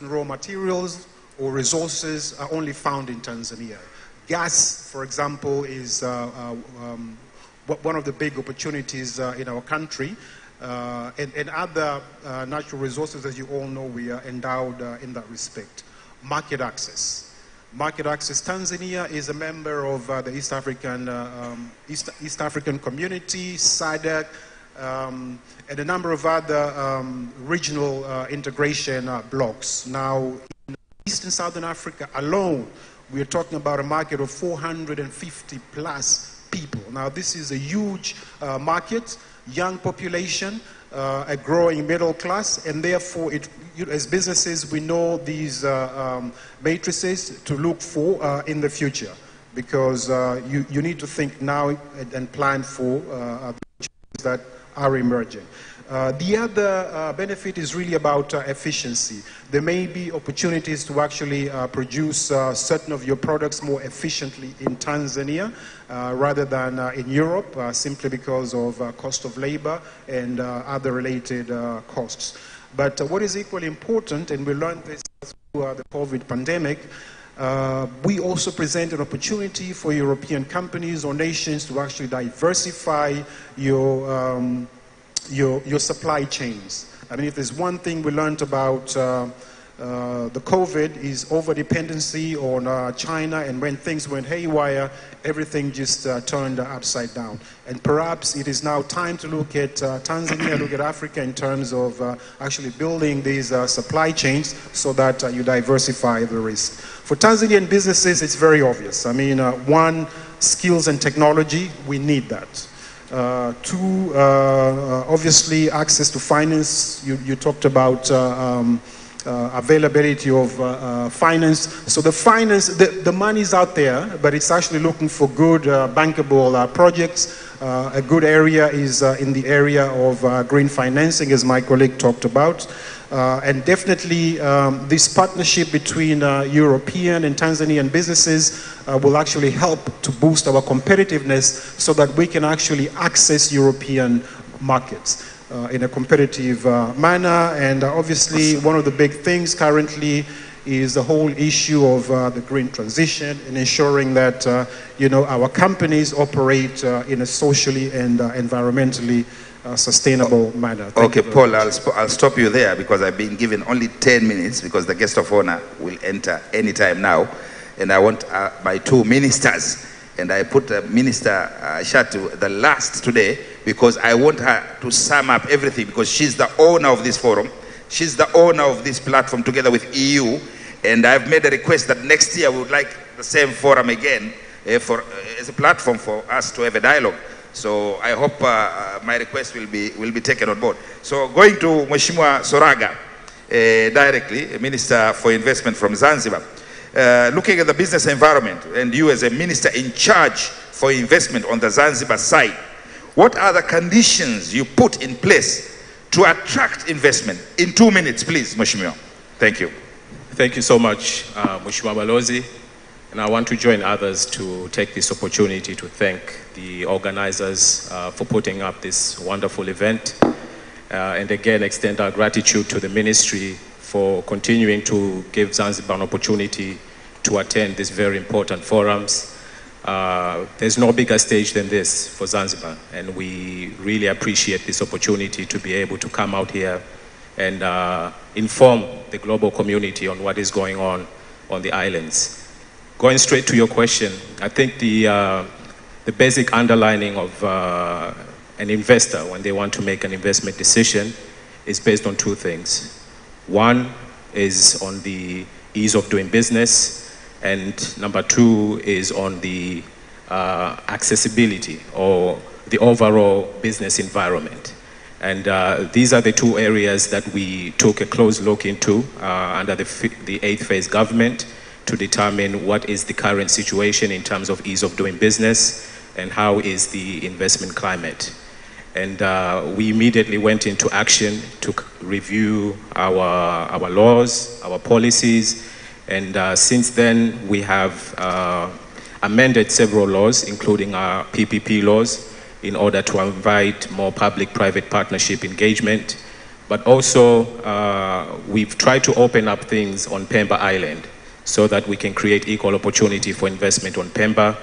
raw materials or resources are only found in Tanzania. Gas, for example, is one of the big opportunities in our country. And other natural resources, as you all know, we are endowed in that respect. Market access. Market access. Tanzania is a member of the East African Community, SADC, and a number of other regional integration blocks. Now, in East and Southern Africa alone, we are talking about a market of 450 plus people. Now, this is a huge market, young population, a growing middle class, and therefore, as businesses, we know these matrices to look for in the future, because you need to think now and plan for that are emerging. The other benefit is really about efficiency. There may be opportunities to actually produce certain of your products more efficiently in Tanzania rather than in Europe, simply because of cost of labor and other related costs. But what is equally important, and we learned this through the COVID pandemic, we also present an opportunity for European companies or nations to actually diversify your supply chains. I mean, if there's one thing we learned about the COVID is over-dependency on China, and when things went haywire, everything just turned upside down. And perhaps it is now time to look at Tanzania, look at Africa in terms of actually building these supply chains so that you diversify the risk. For Tanzanian businesses, it's very obvious. I mean, one, skills and technology, we need that. Two, obviously access to finance. You talked about availability of finance. So the money's out there, but it's actually looking for good bankable projects. A good area is in the area of green financing, as my colleague talked about. And definitely this partnership between European and Tanzanian businesses will actually help to boost our competitiveness so that we can actually access European markets in a competitive manner. And obviously one of the big things currently is the whole issue of the green transition and ensuring that our companies operate in a socially and environmentally sustainable manner. Okay, Paul, I'll stop you there because I've been given only 10 minutes because the guest of honor will enter anytime now. And I want my two ministers, and I put Minister Shatu the last today because I want her to sum up everything, because she's the owner of this forum. She's the owner of this platform together with EU. And I've made a request that next year we would like the same forum again as a platform for us to have a dialogue. So I hope my request will be taken on board. So going to Mheshimiwa Soraga directly, Minister for Investment from Zanzibar. Looking at the business environment, and you as a minister in charge for investment on the Zanzibar side, what are the conditions you put in place to attract investment? In 2 minutes, please, Mheshimiwa. Thank you. Thank you so much, Mheshimiwa Balozi. And I want to join others to take this opportunity to thank the organizers for putting up this wonderful event. And again, extend our gratitude to the ministry for continuing to give Zanzibar an opportunity to attend these very important forums. There's no bigger stage than this for Zanzibar, and we really appreciate this opportunity to be able to come out here and inform the global community on what is going on the islands. Going straight to your question, I think the basic underlining of an investor when they want to make an investment decision is based on two things. One is on the ease of doing business, and number two is on the accessibility or the overall business environment. And these are the two areas that we took a close look into under the 8th phase government to determine what is the current situation in terms of ease of doing business and how is the investment climate. And we immediately went into action to review our laws, our policies, and since then we have amended several laws, including our PPP laws, in order to invite more public-private partnership engagement. But also, we've tried to open up things on Pemba Island so that we can create equal opportunity for investment on Pemba.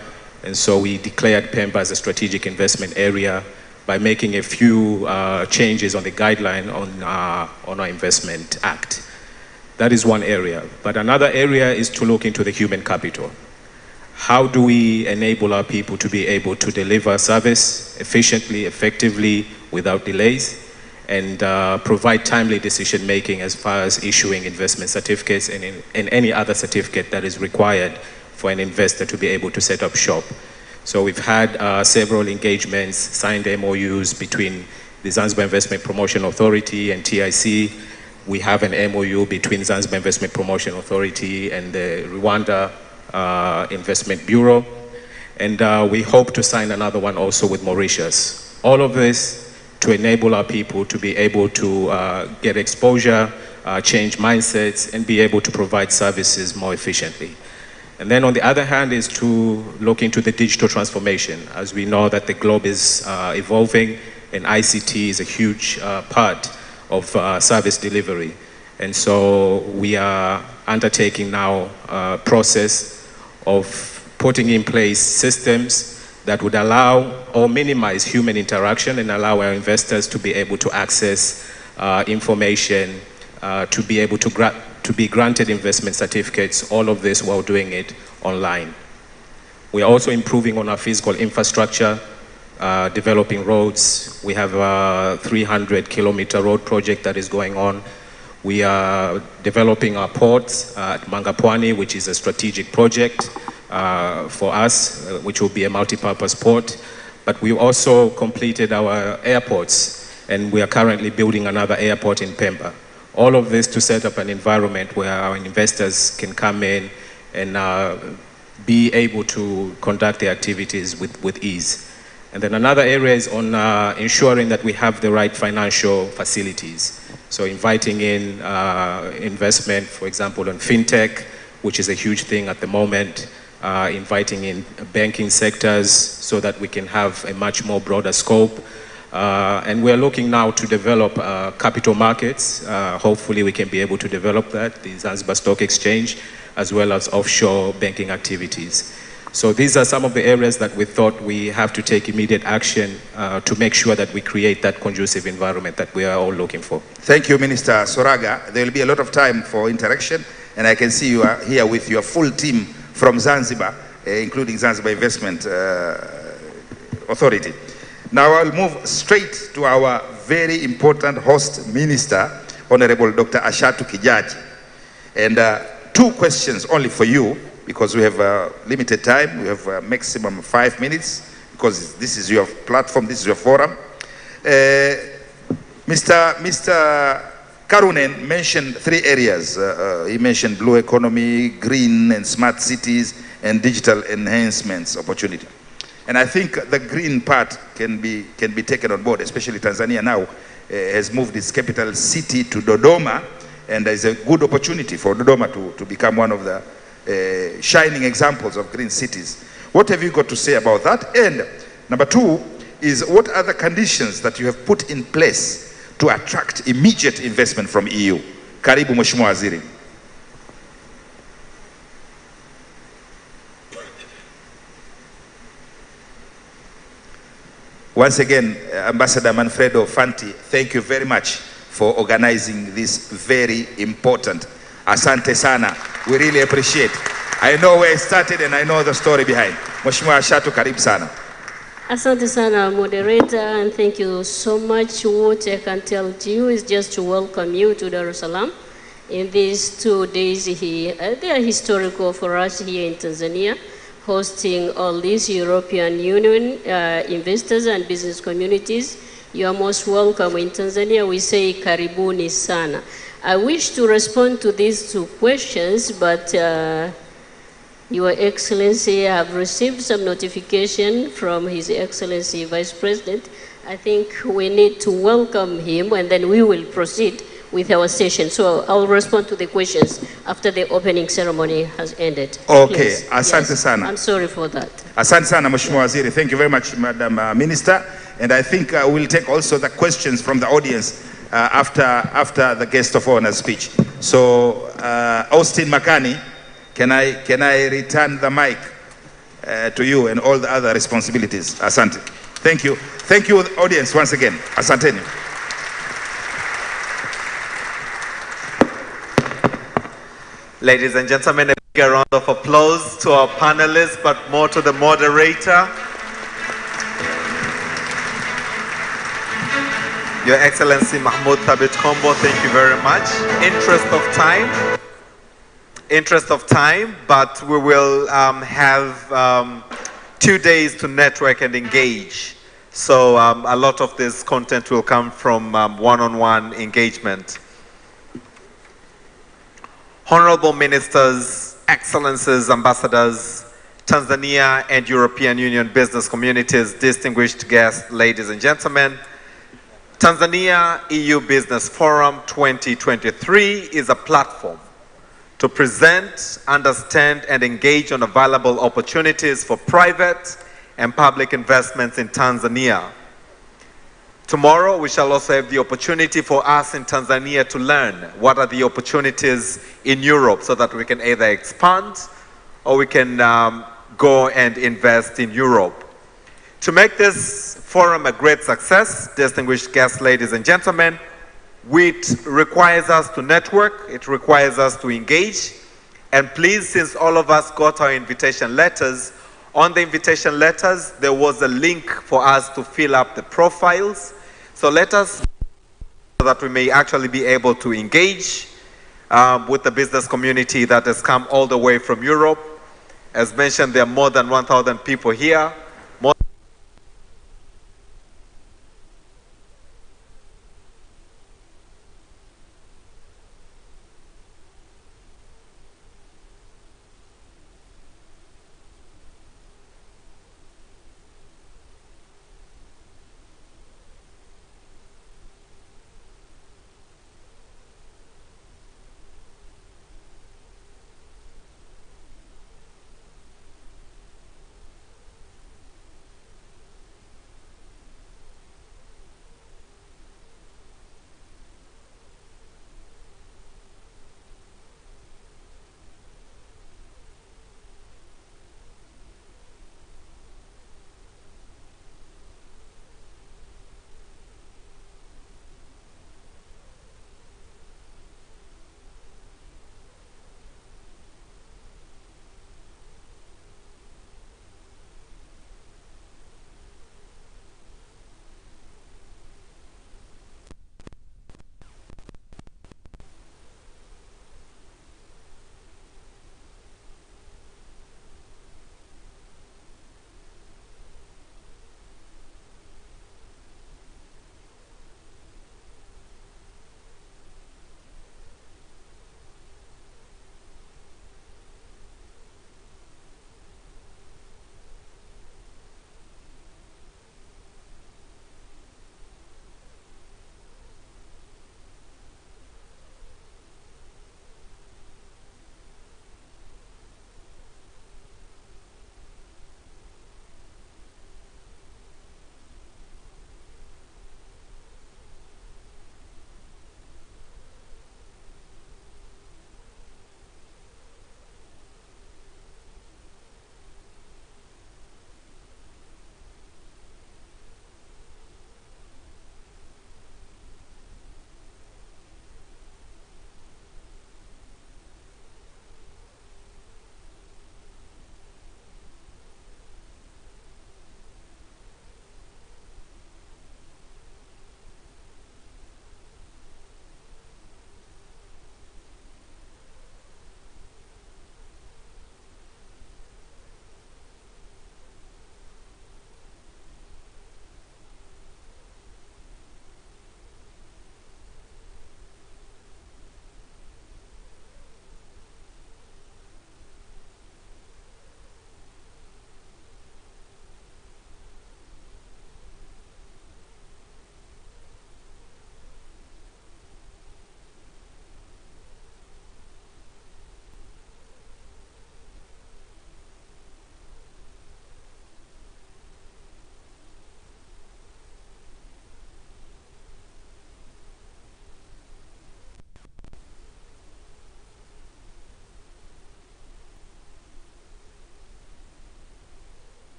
And so we declared Pemba as a strategic investment area by making a few changes on the guideline on our Investment Act. That is one area. But another area is to look into the human capital. How do we enable our people to be able to deliver service efficiently, effectively, without delays, and provide timely decision making as far as issuing investment certificates and any other certificate that is required for an investor to be able to set up shop. So we've had several engagements, signed MOUs between the Zanzibar Investment Promotion Authority and TIC. We have an MOU between Zanzibar Investment Promotion Authority and the Rwanda Investment Bureau. And we hope to sign another one also with Mauritius. All of this to enable our people to be able to get exposure, change mindsets, and be able to provide services more efficiently. And then on the other hand is to look into the digital transformation. As we know that the globe is evolving, and ICT is a huge part of service delivery. And so we are undertaking now a process of putting in place systems that would allow or minimize human interaction and allow our investors to be able to access information, to be able to be granted investment certificates, all of this while doing it online. We are also improving on our physical infrastructure, developing roads. We have a 300-kilometer road project that is going on. We are developing our ports at Mangapwani, which is a strategic project for us, which will be a multi-purpose port. But we also completed our airports, and we are currently building another airport in Pemba. All of this to set up an environment where our investors can come in and be able to conduct their activities with ease. And then another area is on ensuring that we have the right financial facilities. So inviting in investment, for example, on fintech, which is a huge thing at the moment, inviting in banking sectors so that we can have a much more broader scope. And we're looking now to develop capital markets. Hopefully we can be able to develop that, the Zanzibar Stock Exchange, as well as offshore banking activities. So these are some of the areas that we thought we have to take immediate action to make sure that we create that conducive environment that we are all looking for. Thank you, Minister Soraga. There will be a lot of time for interaction, and I can see you are here with your full team from Zanzibar, including Zanzibar Investment Authority. Now I'll move straight to our very important host minister, Honorable Dr. Ashatu Kijaji. And 2 questions only for you, because we have limited time. We have a maximum of 5 minutes, because this is your platform, this is your forum. Mr. Karunen mentioned 3 areas. He mentioned blue economy, green and smart cities, and digital enhancements opportunity. And I think the green part can be taken on board, especially Tanzania now has moved its capital city to Dodoma, and there's a good opportunity for Dodoma to become one of the shining examples of green cities. What have you got to say about that? And number 2 is, what are the conditions that you have put in place to attract immediate investment from EU? Karibu Mheshimiwa Waziri. Once again, Ambassador Manfredo Fanti, thank you very much for organizing this very important. Asante sana. We really appreciate. I know where it started and I know the story behind. Mheshimiwa Ashatu, karibu sana. Asante sana, moderator, and thank you so much. What I can tell to you is just to welcome you to Dar es Salaam in these 2 days here. They are historical for us here in Tanzania, hosting all these European Union investors and business communities. You are most welcome. In Tanzania, we say karibuni sana. I wish to respond to these 2 questions, but Your Excellency, I have received some notification from His Excellency Vice President. I think we need to welcome him, and then we will proceed with our session. So I'll respond to the questions after the opening ceremony has ended. Okay, Please. asante sana. I'm sorry for that. Asante sana, Mheshimiwa Waziri. Thank you very much, Madam Minister. And I think we'll take also the questions from the audience after the guest of honor speech. So, Austin Makani, can I return the mic to you and all the other responsibilities? Asante. Thank you. Thank you, audience, once again. Asanteni. Ladies and gentlemen, a big round of applause to our panelists, but more to the moderator. Your Excellency Mahmoud Thabit Kombo, thank you very much. Interest of time, but we will have 2 days to network and engage. So a lot of this content will come from one-on-one engagement. Honorable Ministers, Excellencies, Ambassadors, Tanzania and European Union business communities, distinguished guests, ladies and gentlemen, Tanzania EU Business Forum 2023 is a platform to present, understand, and engage on available opportunities for private and public investments in Tanzania. Tomorrow, we shall also have the opportunity for us in Tanzania to learn what are the opportunities in Europe so that we can either expand or we can go and invest in Europe. To make this forum a great success, distinguished guests, ladies and gentlemen, it requires us to network, it requires us to engage, and please, since all of us got our invitation letters, on the invitation letters, there was a link for us to fill up the profiles. So let us, so that we may actually be able to engage with the business community that has come all the way from Europe. As mentioned, there are more than 1,000 people here.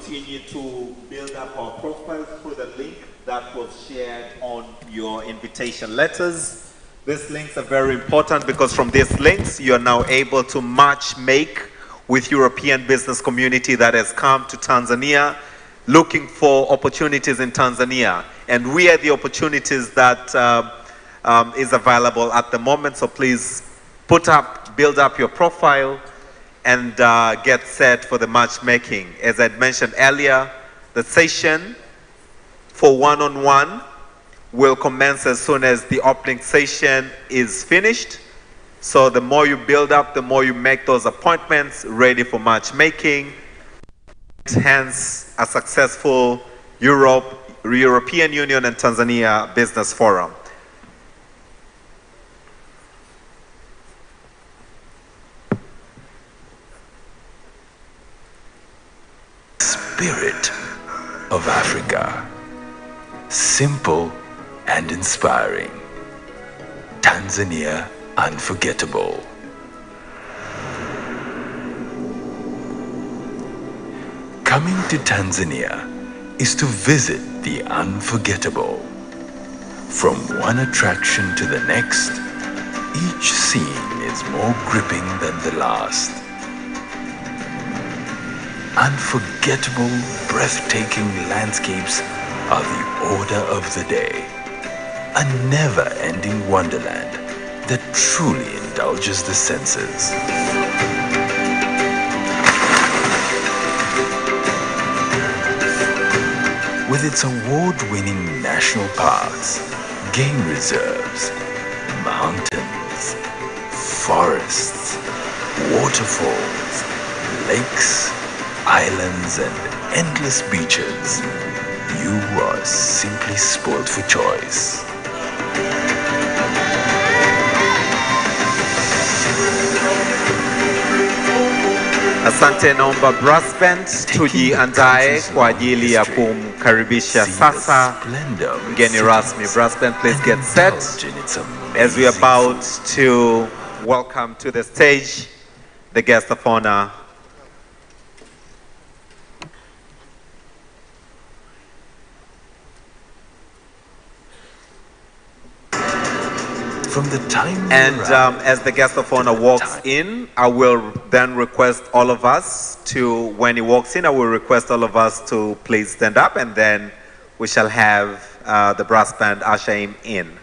continue to build up our profiles through the link that was shared on your invitation letters. These links are very important because from these links, you are now able to match make with European business community that has come to Tanzania looking for opportunities in Tanzania. And we are the opportunities that is available at the moment. So please build up your profile and get set for the matchmaking. As I mentioned earlier, the session for one-on-one will commence as soon as the opening session is finished. So the more you build up, the more you make those appointments ready for matchmaking, hence a successful European Union and Tanzania Business Forum. Spirit of Africa. Simple and inspiring. Tanzania unforgettable. Coming to Tanzania is to visit the unforgettable. From one attraction to the next, each scene is more gripping than the last. Unforgettable, breathtaking landscapes are the order of the day. A never-ending wonderland that truly indulges the senses. With its award-winning national parks, game reserves, mountains, forests, waterfalls, lakes, islands, and endless beaches, you are simply spoiled for choice. Asante, naomba brass band tujiandae kwa ajili ya kumkaribisha sasa mgeni rasmi. Brass band, please get set as we are about to welcome to the stage the guest of honor. From the time as the guest of honor walks in, I will then request all of us to, when he walks in, I will request all of us to please stand up, and then we shall have the brass band usher him in.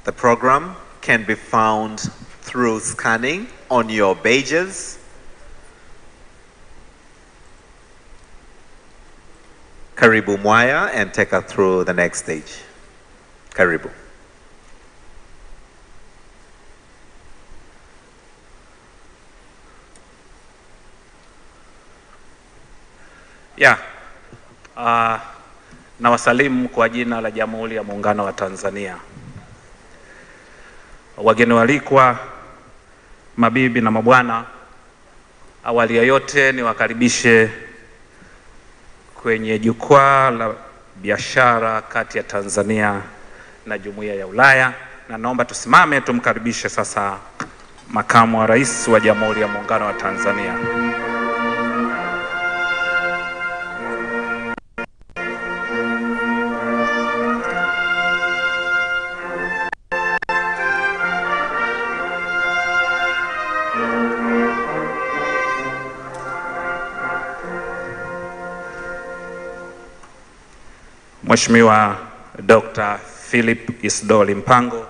The program can be found through scanning on your badges. Karibu Mwaya, and take us through the next stage. Karibu. Na wasalimu kwa jina la Jamhuri ya Muungano wa Tanzania. Wageni walikwa, mabibi na mabwana, awali ya yote niwakaribishe kwenye jukwaa la biashara kati ya Tanzania na Jumuiya ya Ulaya, na naomba tusimame tumkaribishe sasa Makamu wa Rais wa Jamhuri ya Muungano wa Tanzania. Mheshimiwa Dr. Philip Isdori Mpango,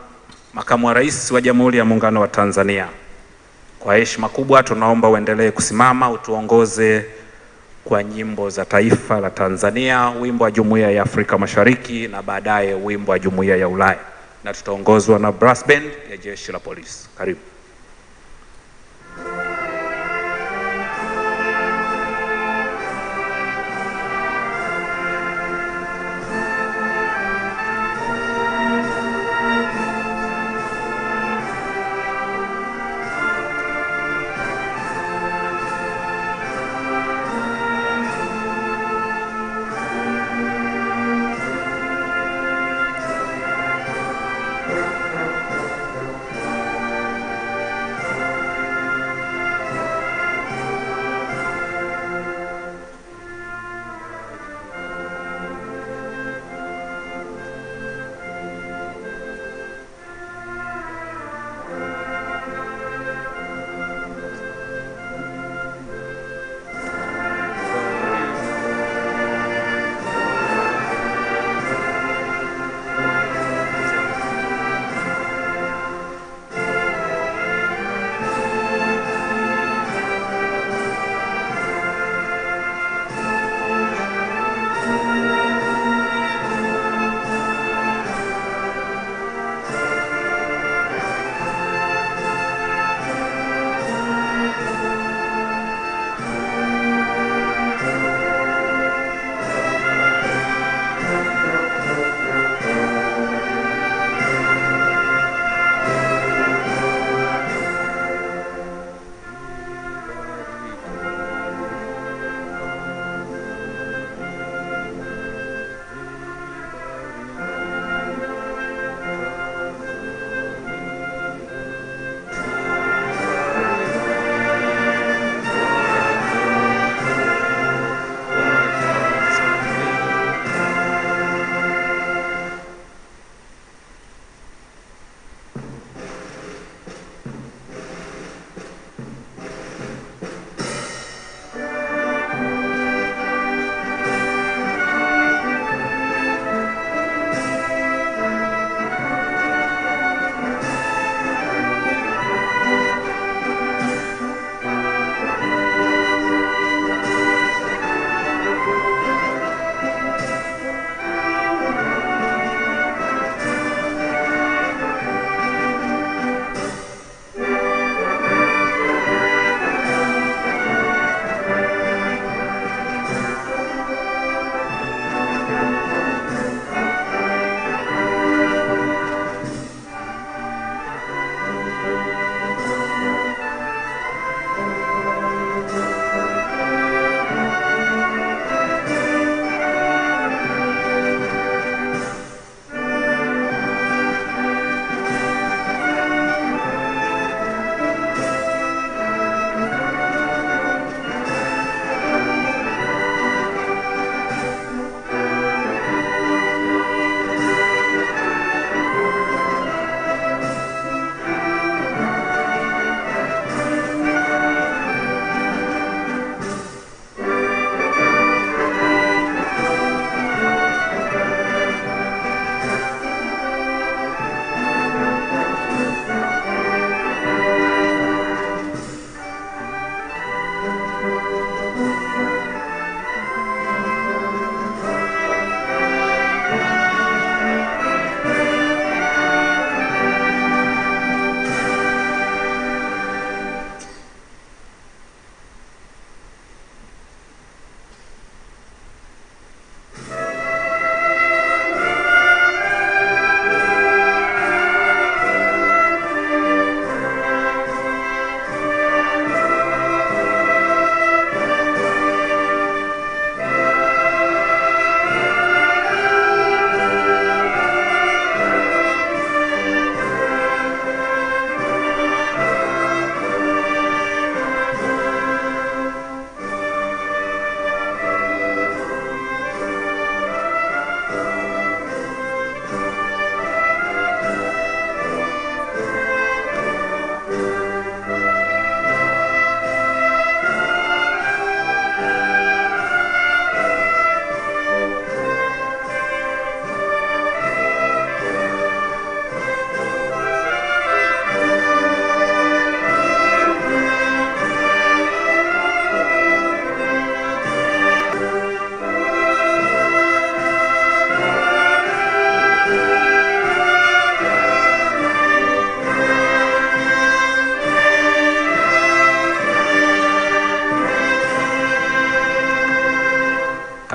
Makamu wa Rais wa Jamhuri ya Muungano wa Tanzania. Kwa heshima kubwa tunaomba uendelee kusimama utuongoze kwa nyimbo za taifa la Tanzania, wimbo wa Jumuiya ya Afrika Mashariki na baadaye wimbo wa Jumuiya ya Ulaya, na tutaongozwa na brass band ya Jeshi la Polisi. Karibu.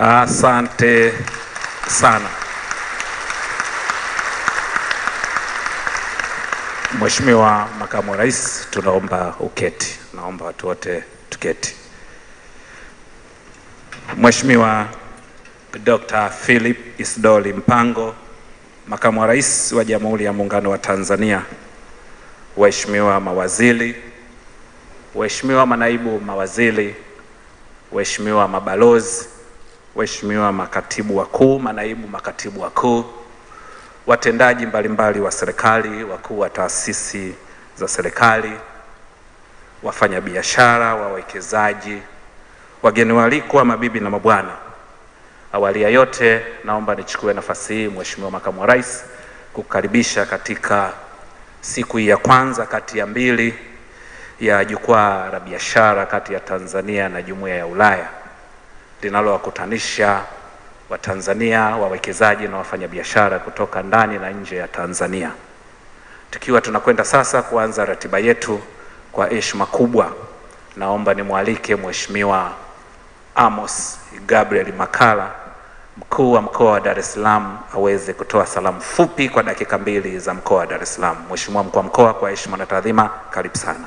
Asante sana. Mheshimiwa Makamu wa Rais, tunaomba uketi. Naomba watu wote tuketi. Mheshimiwa Dr. Philip Isdori Mpango, Makamu wa Rais wa Jamhuri ya Muungano wa Tanzania, waheshimiwa mawaziri, waheshimiwa manaibu mawaziri, waheshimiwa mabalozi, waheshimiwa makatibu wakuu, manaibu makatibu wakuu, watendaji mbalimbali wa serikali, wakuu wa taasisi za serikali, wafanyabiashara, wawekezaji, wageni waalikwa, mabibi na mabwana. Awali ya yote, naomba nichukue nafasi hii, Mheshimiwa Makamu wa Rais, kukaribisha katika siku ya kwanza kati ya mbili ya jukwaa la biashara kati ya Tanzania na Jumuiya ya Ulaya, linalowakutanisha Watanzania, wawekezaji na wafanyabiashara kutoka ndani na nje ya Tanzania. Tukiwa tunakwenda sasa kuanza ratiba yetu, kwa heshima kubwa naomba nimwalike Mheshimiwa Amos Gabriel Makala, mkuu wa mkoa wa Dar es Salaam, aweze kutoa salamu fupi kwa dakika 2 za mkoa wa Dar es Salaam. Mheshimiwa mkuu wa mkoa, kwa heshima na taadhima, karibu sana.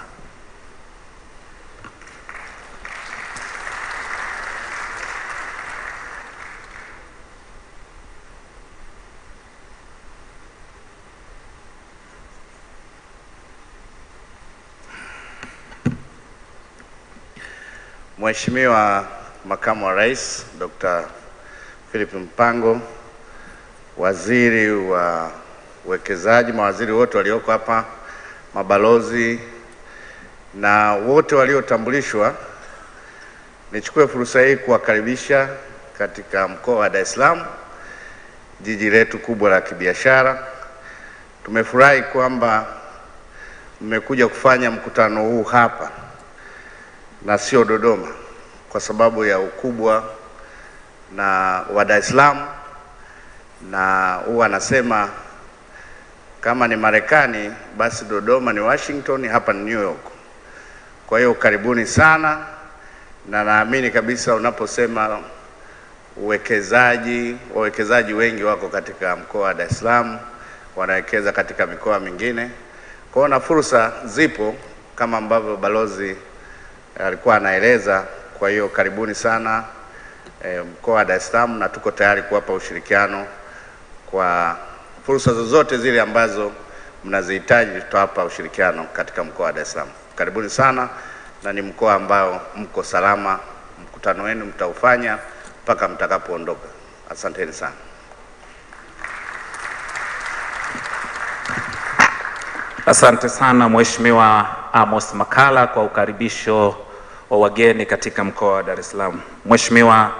Mheshimiwa Makamu wa Rais Dr. Philip Mpango, Waziri wa Uwekezaji, mawaziri wote walioko hapa, mabalozi na wote waliotambulishwa, nichukue fursa hii kuwakaribisha katika mkoa wa Dar es Salaam, jiji letu kubwa la kibiashara. Tumefurahi kwamba mmekuja kufanya mkutano huu hapa na sio Dodoma, kwa sababu ya ukubwa na wa Dar es Salaam, na huwa anasema kama ni Marekani basi Dodoma ni Washington, hapa ni New York. Kwa hiyo karibuni sana, na naamini kabisa unaposema uwekezaji, wawekezaji wengi wako katika mkoa wa Dar es Salaam, wanawekeza katika mikoa mingine. Kwa hiyo na fursa zipo kama ambavyo balozi alikuwa anaeleza. Kwa hiyo karibuni sana mkoa wa Dar es Salaam, na tuko tayari kuwapa ushirikiano kwa fursa zozote zile ambazo mnazihitaji. Tutawapa ushirikiano katika mkoa wa Dar es Salaam. Karibuni sana, na ni mkoa ambao mko salama. Mkutano wenu mtaufanya mpaka mtakapoondoka. Asanteni sana. Asante sana Mheshimiwa Amos Makala kwa ukaribisho wa wageni katika mkoa wa Dar es Salaam. Mheshimiwa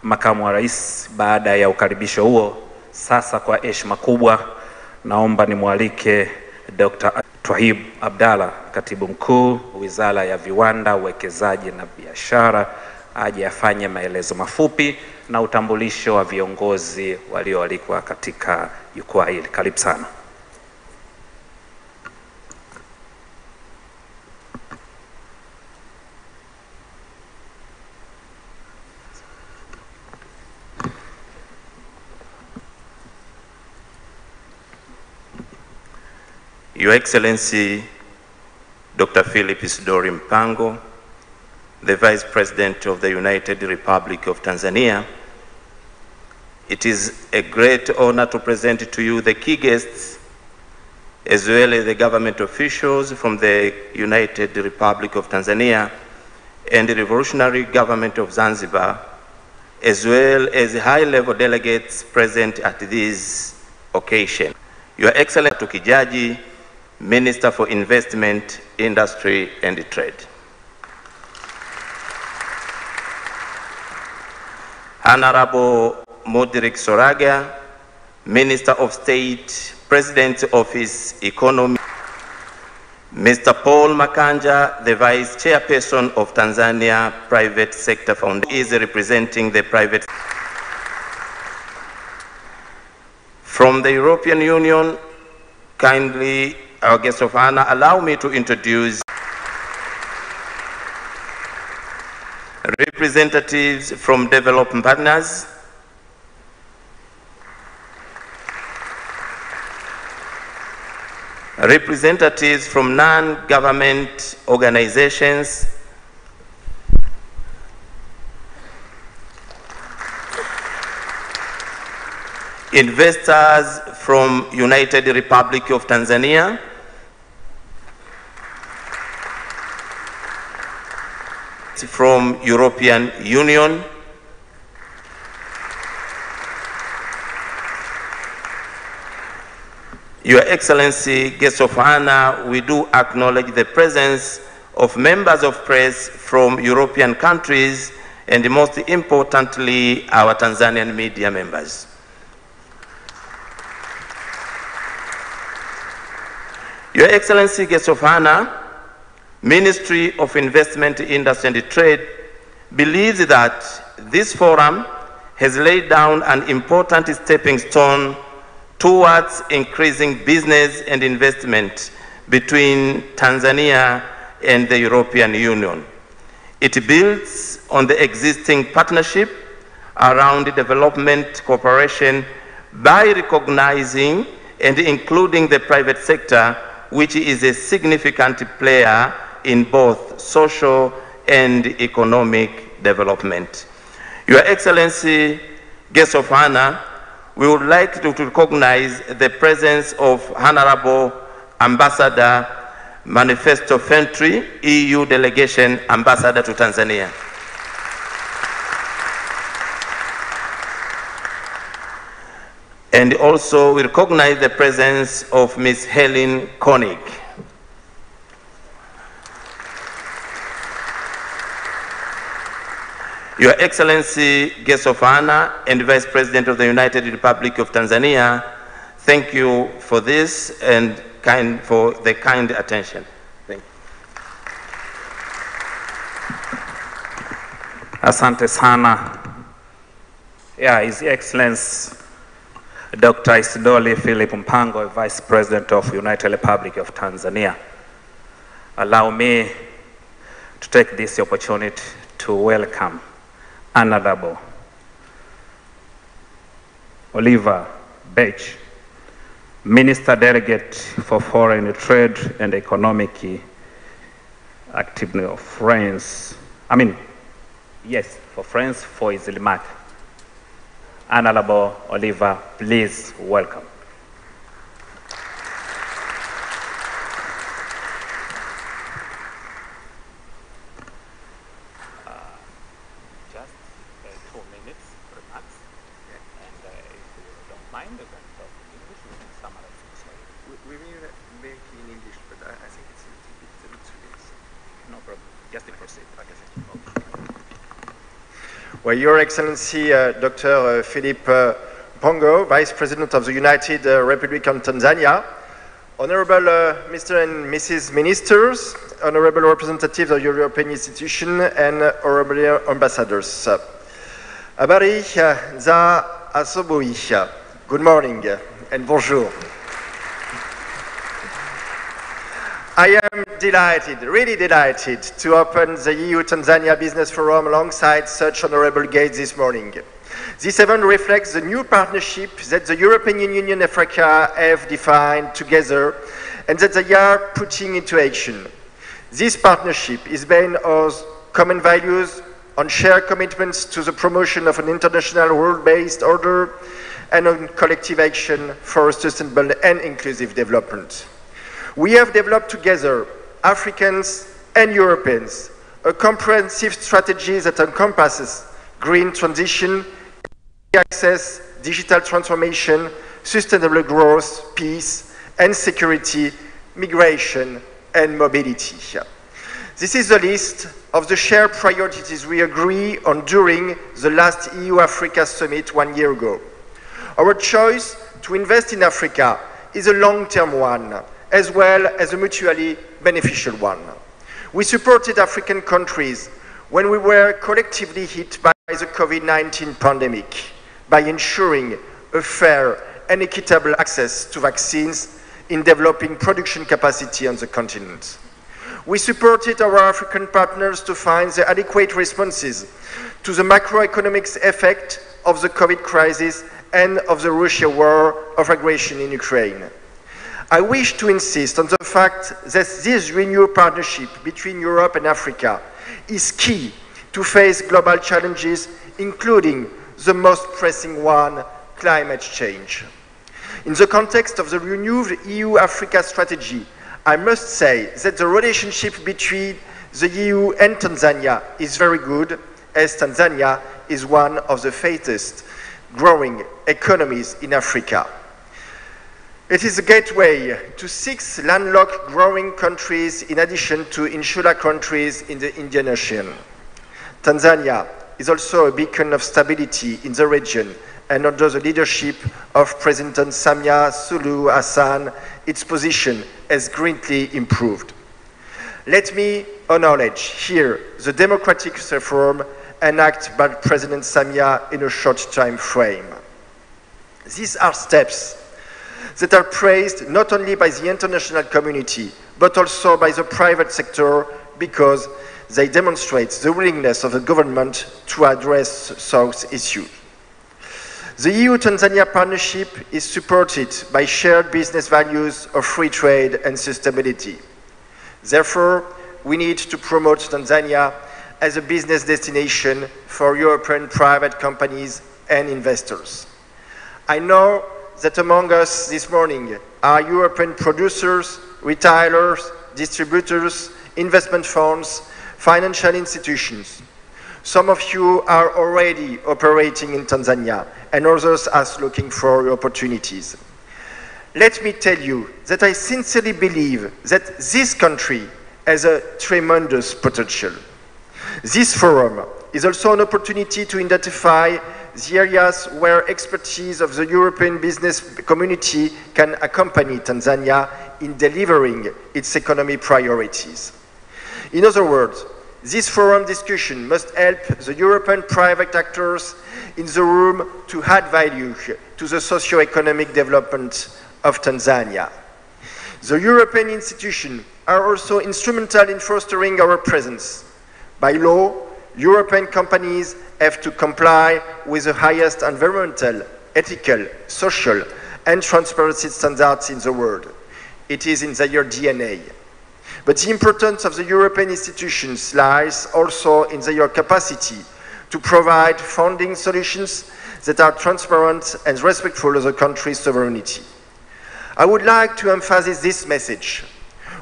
Makamu wa Rais, baada ya ukaribisho huo, sasa kwa heshima kubwa naomba nimwalike Dr. Twahib Abdalla, Katibu Mkuu Wizara ya Viwanda, Uwekezaji na Biashara, aje afanye maelezo mafupi na utambulisho wa viongozi walioalikwa katika jukwaa hili. Karibu sana. Your Excellency, Dr. Philip Isdori Mpango, the Vice President of the United Republic of Tanzania, it is a great honor to present to you the key guests, as well as the government officials from the United Republic of Tanzania and the Revolutionary Government of Zanzibar, as well as high-level delegates present at this occasion. Your Excellency Tukijaji, Minister for Investment, Industry and Trade. Honorable Modric Soraga, Minister of State, President's Office, Economy. Mr. Paul Makanja, the Vice Chairperson of Tanzania Private Sector Foundation, is representing the private. From the European Union, kindly, our guest of honor, allow me to introduce representatives from development partners, representatives from non-government organizations, investors from United Republic of Tanzania, from European Union, Your Excellency, guests of honor, we do acknowledge the presence of members of press from European countries and most importantly, our Tanzanian media members. Your Excellency, guests of honor, Ministry of Investment, Industry and Trade believes that this forum has laid down an important stepping stone towards increasing business and investment between Tanzania and the European Union. It builds on the existing partnership around development cooperation by recognizing and including the private sector, which is a significant player in both social and economic development. Your Excellency, guests of honor, we would like to recognize the presence of Honorable Ambassador Manifesto Fentry, EU Delegation Ambassador to Tanzania. And also we recognize the presence of Ms. Helen Koenig. Your Excellency, guests of honor, and Vice President of the United Republic of Tanzania, thank you for this and for the kind attention. Thank you. Asante sana. Yeah, His Excellency Dr. Isidoli Philip Mpango, Vice President of United Republic of Tanzania. Allow me to take this opportunity to welcome Honorable Oliver Bech, Minister Delegate for Foreign Trade and Economic Activity of France. For France, for his remark. Honorable Oliver, please welcome. Just 2 minutes remarks, and if you don't mind, you can talk in English, we can summarize it. We will make it in English, but I think it's a bit too easy. No problem. Just proceed. Okay. Well, Your Excellency, Dr. Philippe Mpango, Vice President of the United Republic of Tanzania, Honorable Mr. and Mrs. Ministers, Honorable Representatives of European institutions, and Honorable Ambassadors. Habari za asubuhi. Good morning and bonjour. I am delighted, really delighted, to open the EU-Tanzania Business Forum alongside such honorable guests this morning. This event reflects the new partnership that the European Union and Africa have defined together and that they are putting into action. This partnership is based on common values, on shared commitments to the promotion of an international world-based order, and on collective action for sustainable and inclusive development. We have developed together, Africans and Europeans, a comprehensive strategy that encompasses green transition, access, digital transformation, sustainable growth, peace and security, migration and mobility. This is the list of the shared priorities we agree on during the last EU-Africa summit 1 year ago. Our choice to invest in Africa is a long-term one, as well as a mutually beneficial one. We supported African countries when we were collectively hit by the COVID-19 pandemic by ensuring a fair and equitable access to vaccines in developing production capacity on the continent. We supported our African partners to find the adequate responses to the macroeconomic effect of the COVID crisis and of the Russia war of aggression in Ukraine. I wish to insist on the fact that this renewed partnership between Europe and Africa is key to face global challenges, including the most pressing one, climate change. In the context of the renewed EU-Africa strategy, I must say that the relationship between the EU and Tanzania is very good, as Tanzania is one of the fastest growing economies in Africa. It is a gateway to 6 landlocked growing countries in addition to insular countries in the Indian Ocean. Tanzania is also a beacon of stability in the region, and under the leadership of President Samia Suluhu Hassan, its position has greatly improved. Let me acknowledge here the democratic reform enacted by President Samia in a short time frame. These are steps that are praised not only by the international community, but also by the private sector, because they demonstrate the willingness of the government to address such issues. The EU-Tanzania partnership is supported by shared business values of free trade and sustainability. Therefore, we need to promote Tanzania as a business destination for European private companies and investors. I know that among us this morning are European producers, retailers, distributors, investment funds, financial institutions. Some of you are already operating in Tanzania, and others are looking for opportunities. Let me tell you that I sincerely believe that this country has a tremendous potential. This forum is also an opportunity to identify the areas where expertise of the European business community can accompany Tanzania in delivering its economic priorities. In other words, this forum discussion must help the European private actors in the room to add value to the socio-economic development of Tanzania. The European institutions are also instrumental in fostering our presence. By law, European companies have to comply with the highest environmental, ethical, social, and transparency standards in the world. It is in their DNA. But the importance of the European institutions lies also in their capacity to provide funding solutions that are transparent and respectful of the country's sovereignty. I would like to emphasize this message.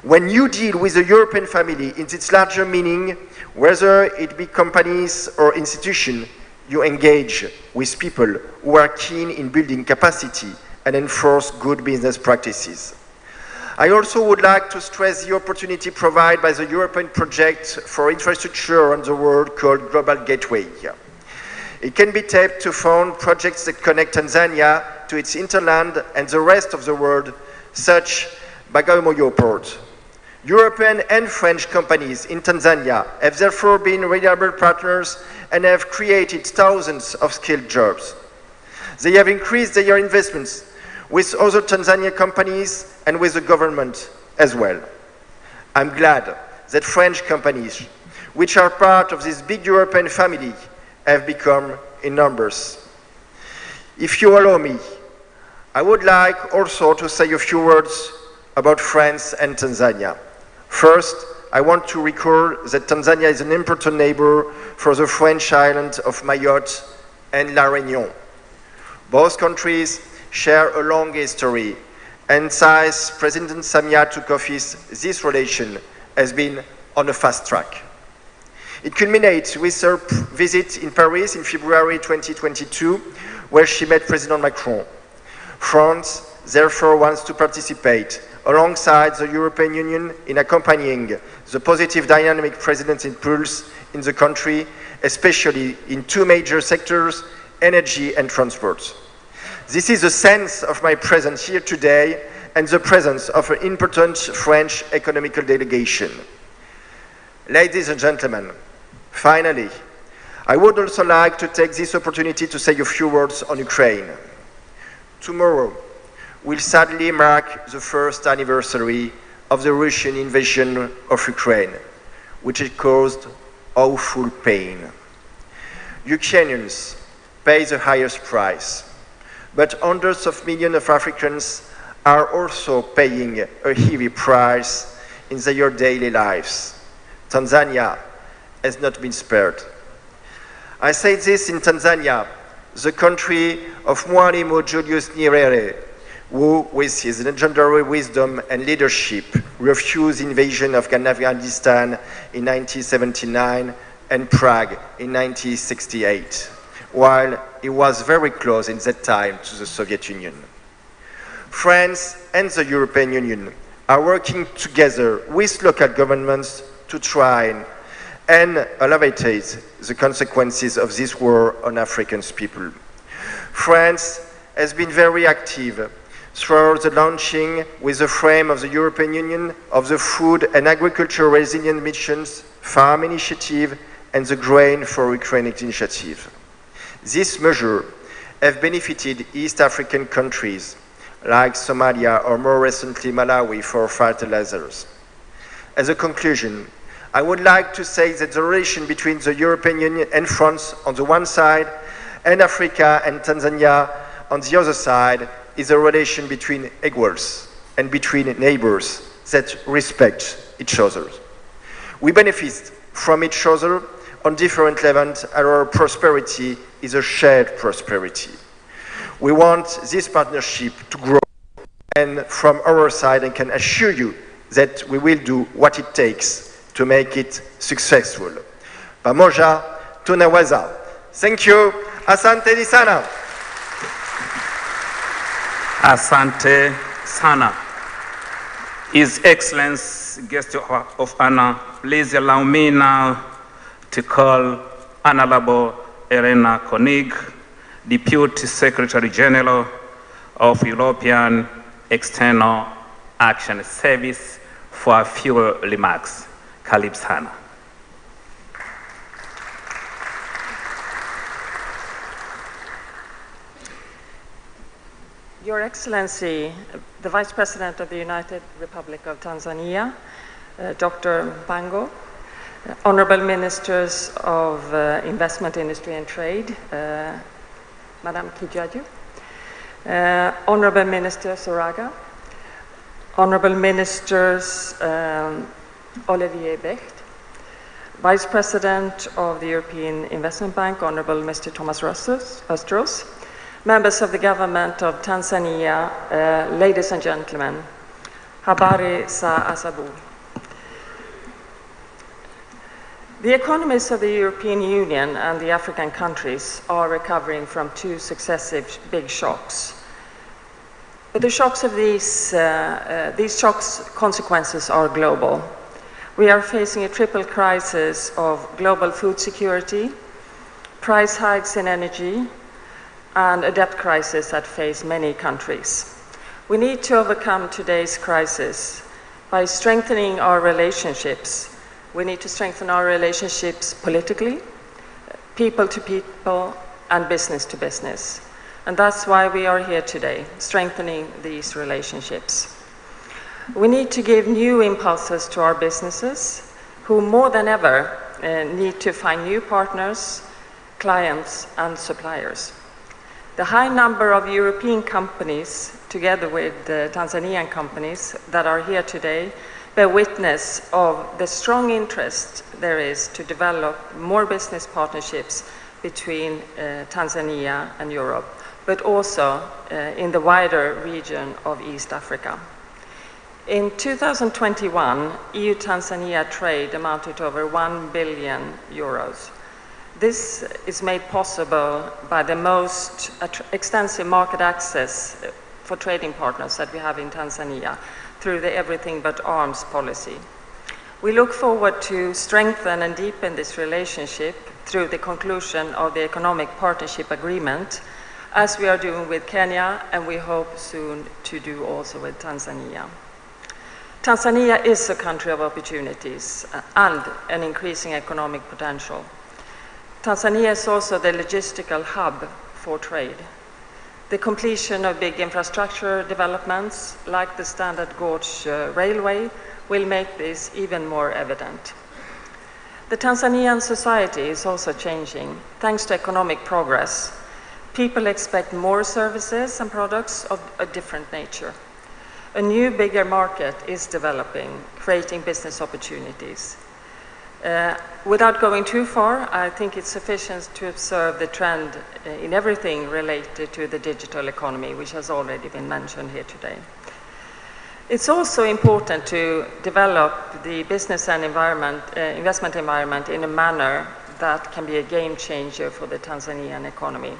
When you deal with the European family in its larger meaning, whether it be companies or institutions, you engage with people who are keen in building capacity and enforce good business practices. I also would like to stress the opportunity provided by the European project for infrastructure around the world called Global Gateway. It can be tapped to fund projects that connect Tanzania to its hinterland and the rest of the world, such as Bagamoyo Port. European and French companies in Tanzania have therefore been reliable partners and have created thousands of skilled jobs. They have increased their investments with other Tanzanian companies and with the government as well. I'm glad that French companies, which are part of this big European family, have become in numbers. If you allow me, I would like also to say a few words about France and Tanzania. First, I want to recall that Tanzania is an important neighbor for the French island of Mayotte and La Réunion. Both countries share a long history, and since President Samia took office, this relation has been on a fast track. It culminates with her visit in Paris in February 2022, where she met President Macron. France therefore wants to participate alongside the European Union in accompanying the positive dynamic President's impulse in the country, especially in 2 major sectors, energy and transport. This is the sense of my presence here today and the presence of an important French economical delegation. Ladies and gentlemen, finally, I would also like to take this opportunity to say a few words on Ukraine. Tomorrow will sadly mark the first anniversary of the Russian invasion of Ukraine, which has caused awful pain. Ukrainians pay the highest price, but hundreds of millions of Africans are also paying a heavy price in their daily lives. Tanzania has not been spared. I say this in Tanzania, the country of Mwalimu Julius Nyerere, who, with his legendary wisdom and leadership, refused invasion of Afghanistan in 1979 and Prague in 1968, while he was very close in that time to the Soviet Union. France and the European Union are working together with local governments to try and alleviate the consequences of this war on African people. France has been very active through the launching with the frame of the European Union of the Food and Agriculture Resilient Missions Farm Initiative and the Grain for Ukraine Initiative. This measure have benefited East African countries like Somalia or more recently Malawi for fertilizers. As a conclusion, I would like to say that the relation between the European Union and France on the one side and Africa and Tanzania on the other side is a relation between equals and between neighbors that respect each other. We benefit from each other on different levels, and our prosperity is a shared prosperity. We want this partnership to grow, and from our side I can assure you that we will do what it takes to make it successful. Pamoja tunaweza. Thank you. Asante sana. Asante sana. His Excellency, guest of honor, please allow me now to call Honorable Elena Koenig, Deputy Secretary General of European External Action Service, for a few remarks. Karibu sana. Your Excellency, the Vice President of the United Republic of Tanzania, Dr. Mpango, Honorable Ministers of Investment, Industry and Trade, Madam Kijaju, Honorable Minister Soraga, Honorable Ministers Olivier Becht, Vice President of the European Investment Bank, Honorable Mr. Thomas Östros, members of the government of Tanzania, ladies and gentlemen, habari sa asabu. The economies of the European Union and the African countries are recovering from two successive big shocks. But the shocks of these shocks' consequences are global. We are facing a triple crisis of global food security, price hikes in energy, and a debt crisis that faces many countries. We need to overcome today's crisis by strengthening our relationships. We need to strengthen our relationships politically, people to people, and business to business. And that's why we are here today, strengthening these relationships. We need to give new impulses to our businesses, who more than ever need to find new partners, clients, and suppliers. The high number of European companies, together with the Tanzanian companies that are here today, bear witness of the strong interest there is to develop more business partnerships between Tanzania and Europe, but also in the wider region of East Africa. In 2021, EU-Tanzania trade amounted to over 1 billion euros. This is made possible by the most extensive market access for trading partners that we have in Tanzania through the Everything But Arms policy. We look forward to strengthen and deepen this relationship through the conclusion of the Economic Partnership Agreement, as we are doing with Kenya, and we hope soon to do also with Tanzania. Tanzania is a country of opportunities and an increasing economic potential. Tanzania is also the logistical hub for trade. The completion of big infrastructure developments, like the Standard Gauge Railway, will make this even more evident. The Tanzanian society is also changing. Thanks to economic progress, people expect more services and products of a different nature. A new, bigger market is developing, creating business opportunities. Without going too far, I think it's sufficient to observe the trend in everything related to the digital economy, which has already been mentioned here today. It's also important to develop the business and investment environment in a manner that can be a game changer for the Tanzanian economy.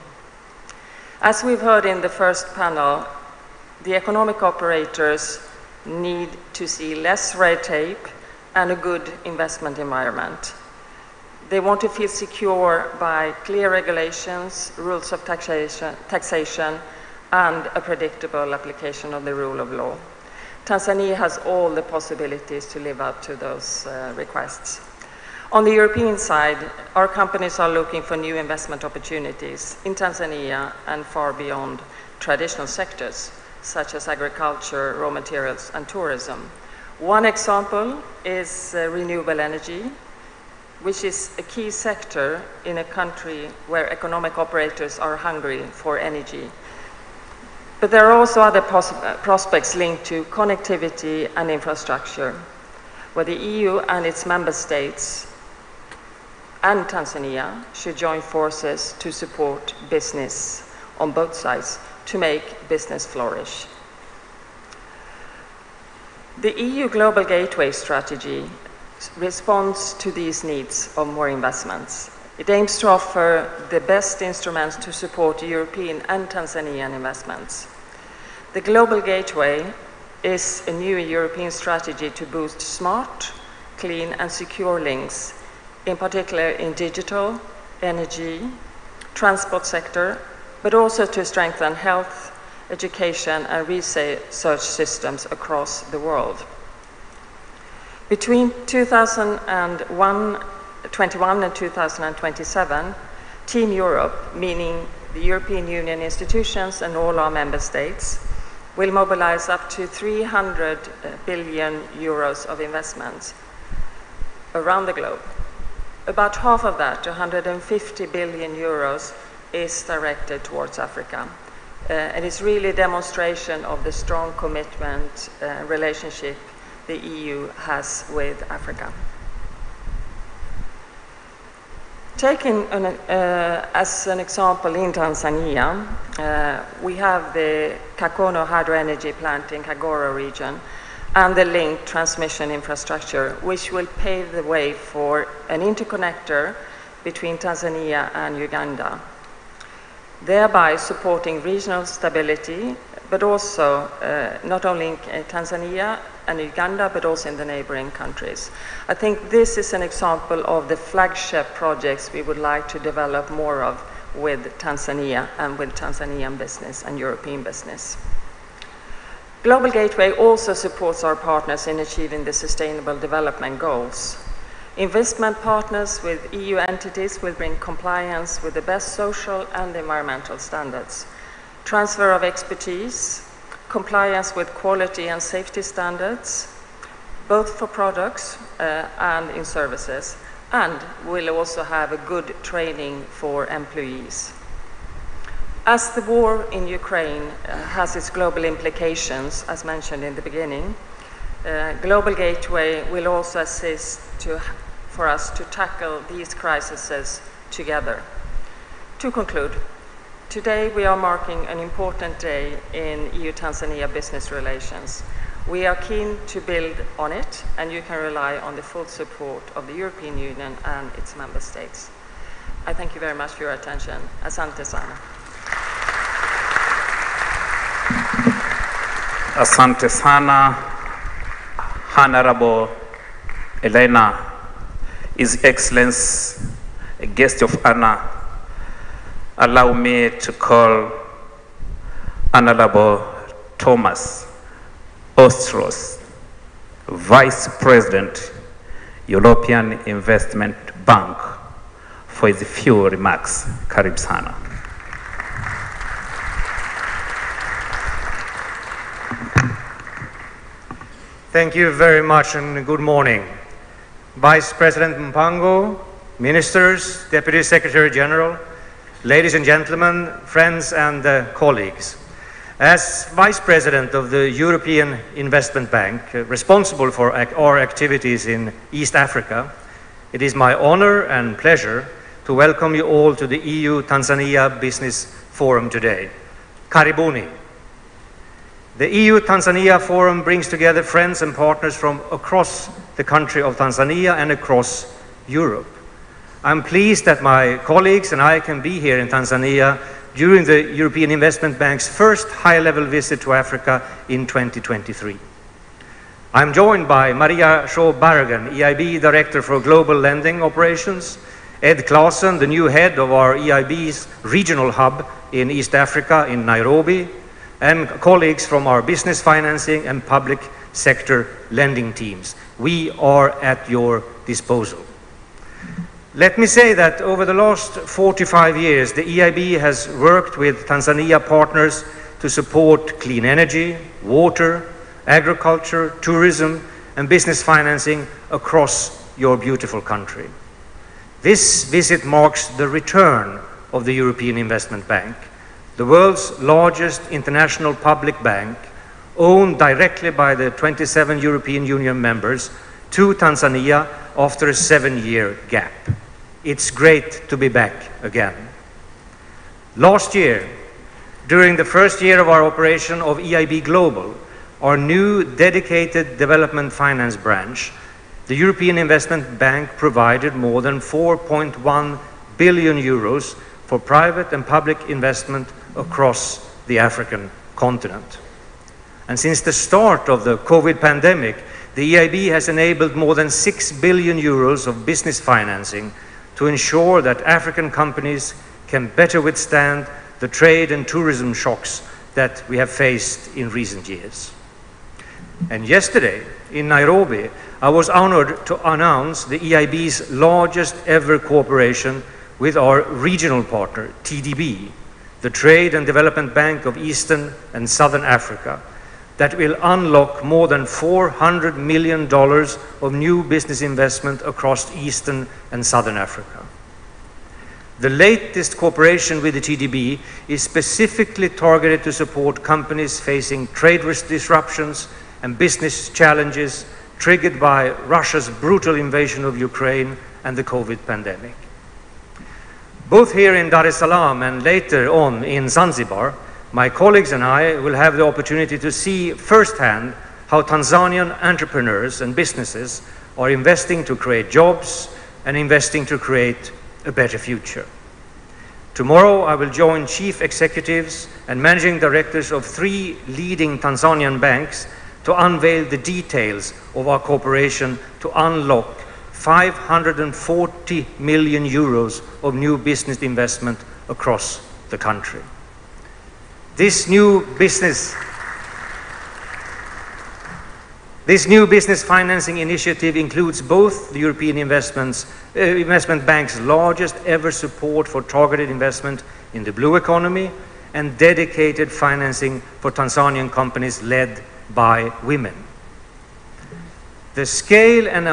As we've heard in the first panel, the economic operators need to see less red tape and a good investment environment. They want to feel secure by clear regulations, rules of taxation, and a predictable application of the rule of law. Tanzania has all the possibilities to live up to those requests. On the European side, our companies are looking for new investment opportunities in Tanzania and far beyond traditional sectors, such as agriculture, raw materials, and tourism. One example is renewable energy, which is a key sector in a country where economic operators are hungry for energy. But there are also other prospects linked to connectivity and infrastructure, where the EU and its member states and Tanzania should join forces to support business on both sides to make business flourish. The EU Global Gateway strategy responds to these needs of more investments. It aims to offer the best instruments to support European and Tanzanian investments. The Global Gateway is a new European strategy to boost smart, clean, and secure links, in particular in digital, energy, transport sector, but also to strengthen health, education, and research systems across the world. Between 2021 and 2027, Team Europe, meaning the European Union institutions and all our member states, will mobilize up to 300 billion euros of investments around the globe. About half of that, 150 billion euros, is directed towards Africa. And it's really a demonstration of the strong commitment relationship the EU has with Africa. Taking as an example in Tanzania, we have the Kakono hydroenergy plant in Kagoro region and the linked transmission infrastructure, which will pave the way for an interconnector between Tanzania and Uganda, thereby supporting regional stability, but also not only in Tanzania and Uganda, but also in the neighboring countries. I think this is an example of the flagship projects we would like to develop more of with Tanzania and with Tanzanian business and European business. Global Gateway also supports our partners in achieving the Sustainable Development Goals. Investment partners with EU entities will bring compliance with the best social and environmental standards, transfer of expertise, compliance with quality and safety standards, both for products and in services, and will also have a good training for employees. As the war in Ukraine has its global implications, as mentioned in the beginning, Global Gateway will also assist for us to tackle these crises together. To conclude, today we are marking an important day in EU-Tanzania business relations. We are keen to build on it, and you can rely on the full support of the European Union and its member states. I thank you very much for your attention. Asante sana. Asante sana, Honorable Elena. His Excellency, a guest of honor, allow me to call Honorable Thomas Ostros, Vice President, European Investment Bank, for his few remarks. Karibu sana. Thank you very much and good morning. Vice President Mpango, Ministers, Deputy Secretary General, ladies and gentlemen, friends and colleagues. As Vice President of the European Investment Bank, responsible for our activities in East Africa, it is my honor and pleasure to welcome you all to the EU-Tanzania Business Forum today. Karibuni. The EU-Tanzania Forum brings together friends and partners from across the country of Tanzania and across Europe. I'm pleased that my colleagues and I can be here in Tanzania during the European Investment Bank's first high-level visit to Africa in 2023. I'm joined by Maria Shaw-Barragan, EIB Director for Global Lending Operations, Ed Claassen, the new head of our EIB's regional hub in East Africa in Nairobi, and colleagues from our business financing and public sector lending teams. We are at your disposal. Let me say that over the last 45 years, the EIB has worked with Tanzania partners to support clean energy, water, agriculture, tourism, and business financing across your beautiful country. This visit marks the return of the European Investment Bank, the world's largest international public bank, owned directly by the 27 European Union members, to Tanzania after a 7-year gap. It's great to be back again. Last year, during the first year of our operation of EIB Global, our new dedicated development finance branch, the European Investment Bank provided more than 4.1 billion euros for private and public investment across the African continent. And since the start of the COVID pandemic, the EIB has enabled more than 6 billion euros of business financing to ensure that African companies can better withstand the trade and tourism shocks that we have faced in recent years. And yesterday, in Nairobi, I was honored to announce the EIB's largest ever cooperation with our regional partner, TDB, the Trade and Development Bank of Eastern and Southern Africa, that will unlock more than $400 million of new business investment across Eastern and Southern Africa. The latest cooperation with the TDB is specifically targeted to support companies facing trade risk disruptions and business challenges triggered by Russia's brutal invasion of Ukraine and the COVID pandemic. Both here in Dar es Salaam and later on in Zanzibar, my colleagues and I will have the opportunity to see firsthand how Tanzanian entrepreneurs and businesses are investing to create jobs and investing to create a better future. Tomorrow, I will join chief executives and managing directors of 3 leading Tanzanian banks to unveil the details of our cooperation to unlock 540 million euros of new business investment across the country. This new business financing initiative includes both the European Investment Bank's largest ever support for targeted investment in the blue economy and dedicated financing for Tanzanian companies led by women. The scale and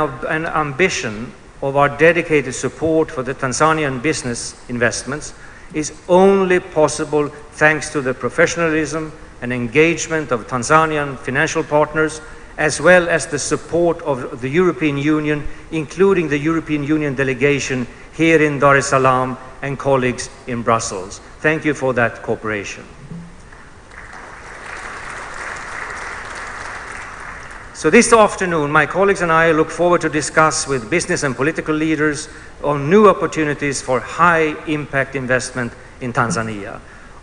ambition of our dedicated support for the Tanzanian business investments is only possible thanks to the professionalism and engagement of Tanzanian financial partners, as well as the support of the European Union, including the European Union delegation here in Dar es Salaam and colleagues in Brussels. Thank you for that cooperation. So this afternoon, my colleagues and I look forward to discuss with business and political leaders on new opportunities for high-impact investment in Tanzania.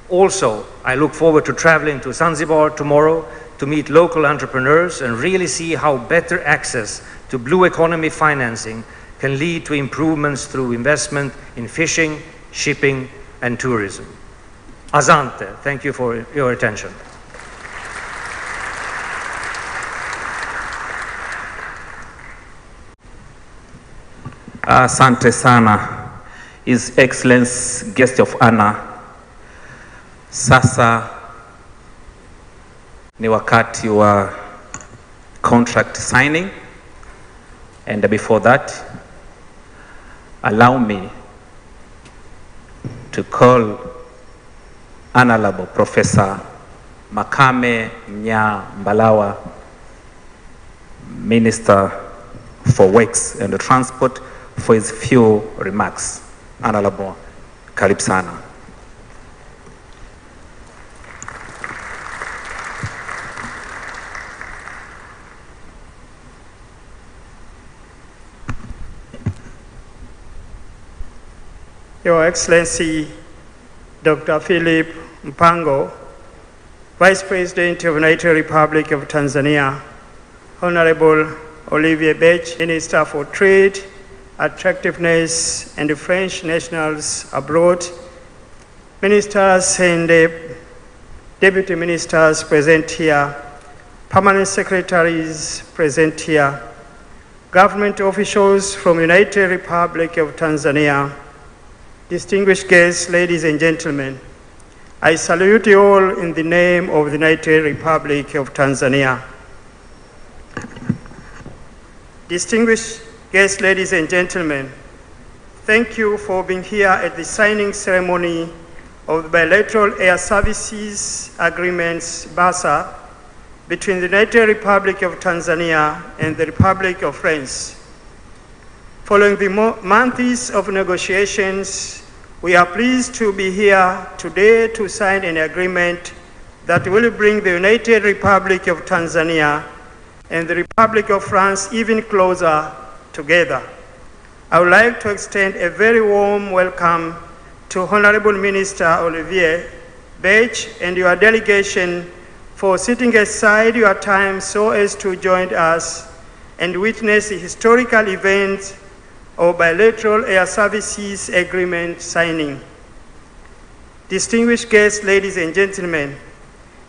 Also, I look forward to traveling to Zanzibar tomorrow to meet local entrepreneurs and really see how better access to blue economy financing can lead to improvements through investment in fishing, shipping, and tourism. Asante, thank you for your attention. Asante sana, His Excellency, Guest of Honor. Sasa ni wakati wa contract signing. And before that, allow me to call Honorable Professor Makame Mbalawa, Minister for Works and Transport, for his few remarks. Honorable, karibu sana. Your Excellency, Dr. Philip Mpango, Vice President of the United Republic of Tanzania, Honorable Olivier Bech, Minister for Trade, Attractiveness and French nationals abroad, ministers and deputy ministers present here, permanent secretaries present here, government officials from the United Republic of Tanzania, distinguished guests, ladies and gentlemen, I salute you all in the name of the United Republic of Tanzania. Distinguished guests, ladies and gentlemen, thank you for being here at the signing ceremony of the Bilateral Air Services Agreements, BASA, between the United Republic of Tanzania and the Republic of France. Following the months of negotiations, we are pleased to be here today to sign an agreement that will bring the United Republic of Tanzania and the Republic of France even closer together. I would like to extend a very warm welcome to Honorable Minister Olivier Bech and your delegation for setting aside your time so as to join us and witness the historical event of bilateral air services agreement signing. Distinguished guests, ladies and gentlemen,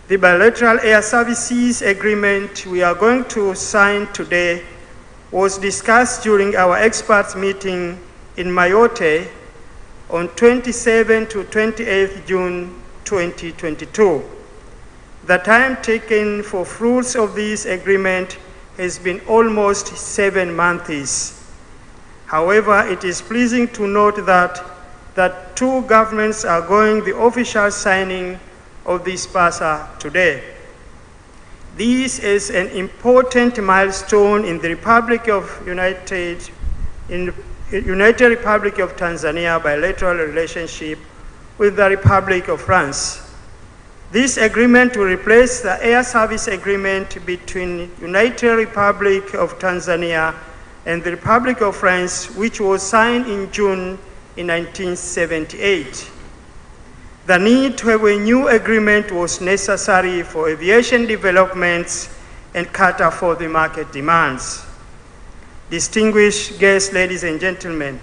the bilateral air services agreement we are going to sign today was discussed during our experts meeting in Mayotte on 27 to 28 June 2022. The time taken for fruits of this agreement has been almost 7 months. However, it is pleasing to note that two governments are going the official signing of this BASA today. This is an important milestone in the United Republic of Tanzania bilateral relationship with the Republic of France. This agreement will replace the air service agreement between United Republic of Tanzania and the Republic of France, which was signed in June in 1978. The need to have a new agreement was necessary for aviation developments and cater for the market demands. Distinguished guests, ladies and gentlemen,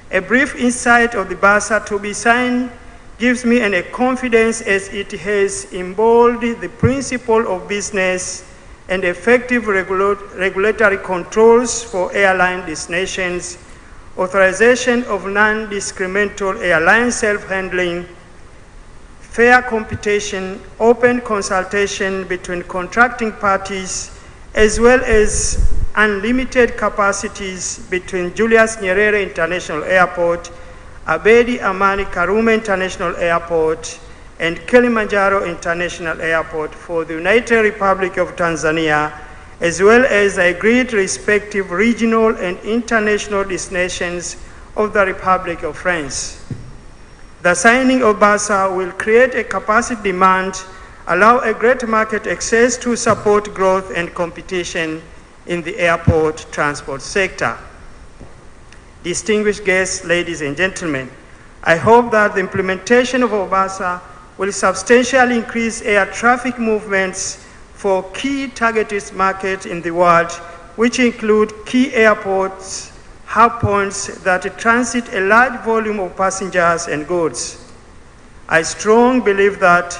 a brief insight of the BASA to be signed gives me a confidence as it has embodied the principle of business and effective regulatory controls for airline destinations, authorization of non-discriminatory airline self-handling, fair competition, open consultation between contracting parties, as well as unlimited capacities between Julius Nyerere International Airport, Abedi Amani Karume International Airport, and Kilimanjaro International Airport for the United Republic of Tanzania, as well as agreed respective regional and international destinations of the Republic of France. The signing of BASA will create a capacity demand, allow a great market access to support growth and competition in the airport transport sector. Distinguished guests, ladies and gentlemen, I hope that the implementation of BASA will substantially increase air traffic movements for key targeted markets in the world, which include key airports, hub points that transit a large volume of passengers and goods. I strongly believe that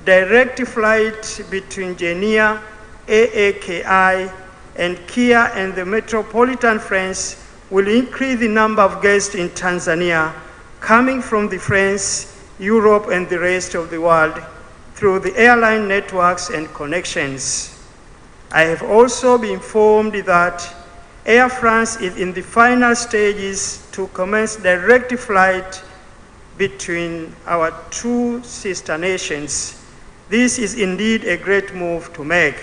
direct flight between Geneva, AAKI, and Kia and the metropolitan France will increase the number of guests in Tanzania coming from the France, Europe, and the rest of the world through the airline networks and connections. I have also been informed that Air France is in the final stages to commence direct flight between our two sister nations. This is indeed a great move to make.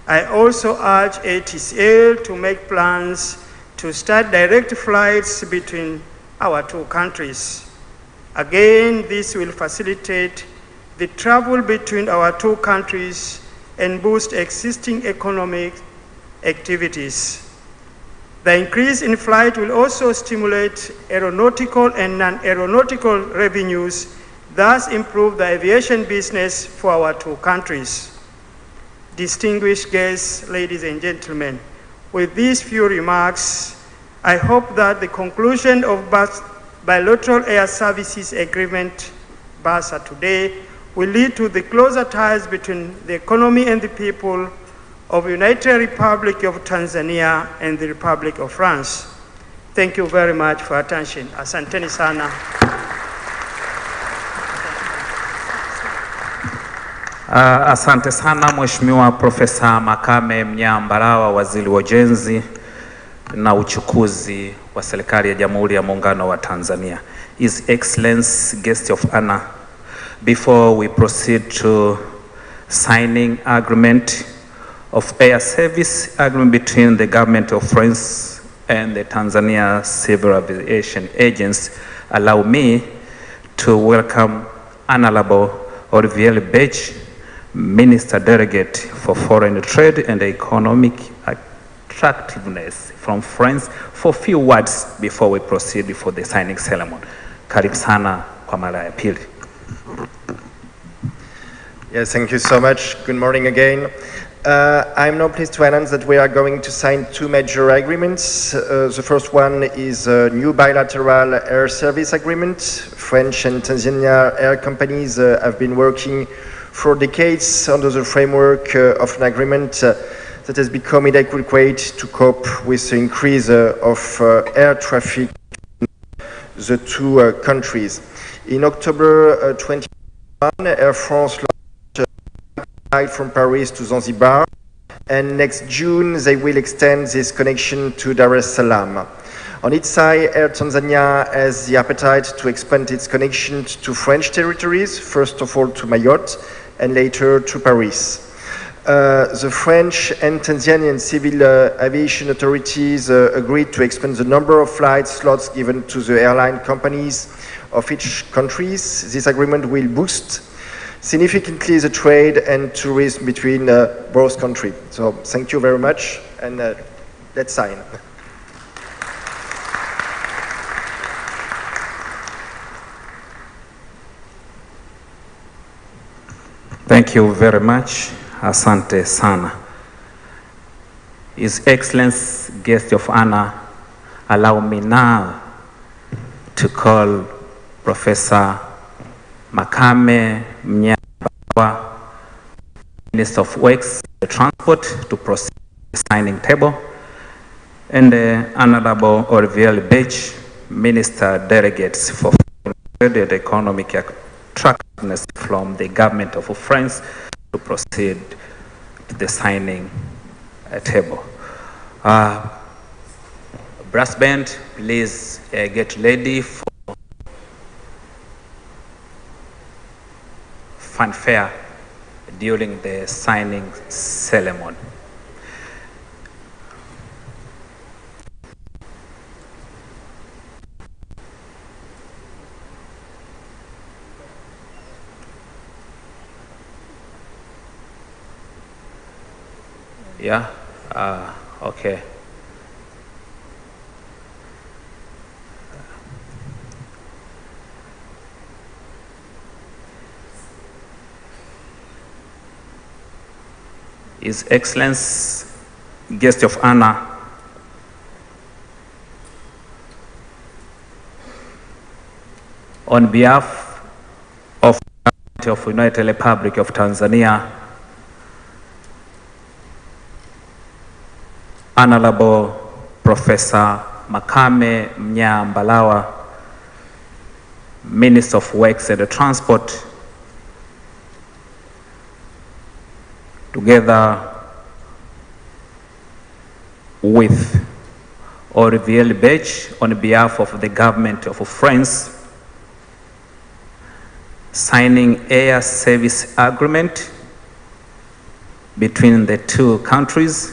I also urge ATCL to make plans to start direct flights between our two countries. Again, this will facilitate the travel between our two countries and boost existing economic activities. The increase in flight will also stimulate aeronautical and non-aeronautical revenues, thus improve the aviation business for our two countries. Distinguished guests, ladies and gentlemen, with these few remarks, I hope that the conclusion of bilateral air services agreement, BASA, today will lead to the closer ties between the economy and the people of the United Republic of Tanzania and the Republic of France. Thank you very much for attention. Asanteni sana. Asante sana Mheshimiwa Profesa Makame Mnyambarawa, Waziri wa Ujenzi na Uchukuzi wa Serikali ya Jamhuri ya Muungano wa Tanzania. His Excellency, Guest of Honor, before we proceed to signing agreement of air service agreement between the government of France and the Tanzania Civil Aviation Agency, allow me to welcome Honorable Olivier Bech, Minister Delegate for Foreign Trade and Economic Attractiveness from France, for a few words before we proceed for the signing ceremony. Karibu sana kwa mara ya pili. Yes, thank you so much. Good morning again. I'm now pleased to announce that we are going to sign two major agreements. The first one is a new bilateral air service agreement. French and Tanzania air companies have been working for decades under the framework of an agreement that has become inadequate to cope with the increase of air traffic in the two countries. In October 2021, Air France launched a flight from Paris to Zanzibar, and next June they will extend this connection to Dar es Salaam. On its side, Air Tanzania has the appetite to expand its connection to French territories, first of all to Mayotte, and later to Paris. The French and Tanzanian civil aviation authorities agreed to expand the number of flight slots given to the airline companies of each country. This agreement will boost significantly the trade and tourism between both countries. So thank you very much, and let's sign. Thank you very much. Asante sana. His Excellency, Guest of Honor, allow me now to call Professor Makame Mnyambarawa, Minister of Works and Transport, to proceed to the signing table, and Honorable Olivier Bech, Minister Delegates for Trade and Economic Attractiveness from the government of France, to proceed to the signing table. Brass band, please get ready for fanfare during the signing ceremony. Yeah, okay. His Excellency, Guest of Honor, on behalf of the Government of United Republic of Tanzania, Honorable Professor Makame Mnyambarawa, Minister of Works and Transport, together with Olivier Bech on behalf of the government of France, signing air service agreement between the two countries.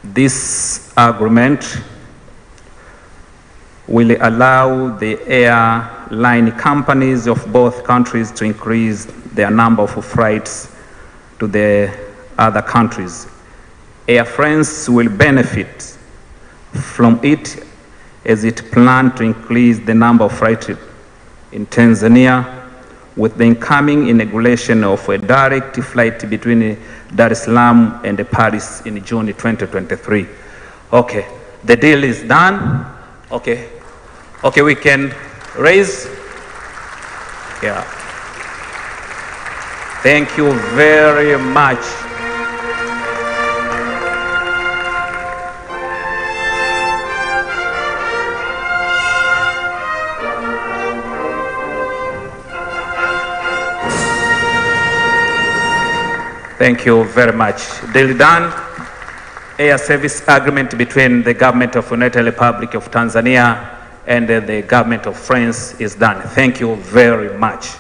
This agreement will allow the airline companies of both countries to increase their number of flights to the other countries. Air France will benefit from it as it plans to increase the number of flights in Tanzania with the incoming inauguration of a direct flight between Dar es Salaam and Paris in June 2023. Okay, the deal is done. Okay, we can raise. Yeah. Thank you very much. Thank you very much. Deal done. Air service agreement between the government of the United Republic of Tanzania and the government of France is done. Thank you very much.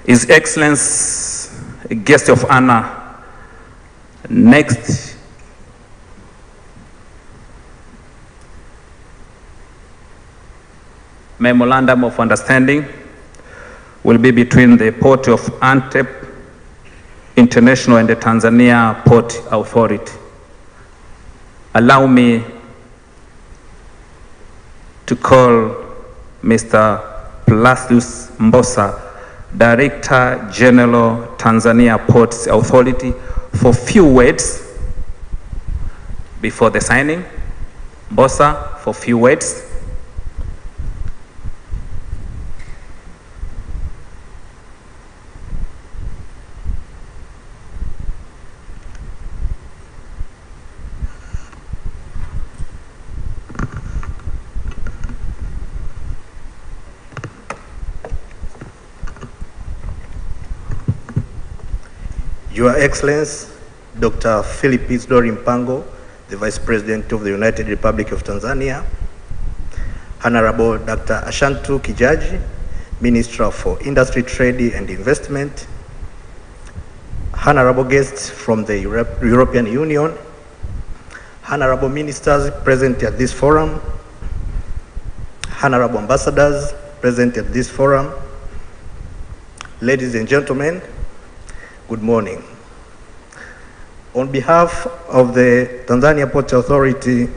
His Excellency, guest of honor, next memorandum of understanding will be between the Port of Antwerp International and the Tanzania Port Authority. Allow me to call Mr. Palacios Mbosa, Director General, Tanzania Ports Authority, for few words before the signing. Mbosa, for few words. Your Excellency, Dr. Philip Isidori Mpango, the Vice President of the United Republic of Tanzania, Honorable Dr. Ashantu Kijaji, Minister for Industry, Trade and Investment, Honorable guests from the European Union, Honorable Ministers present at this forum, Honorable Ambassadors present at this forum, ladies and gentlemen, good morning. On behalf of the Tanzania Port Authority,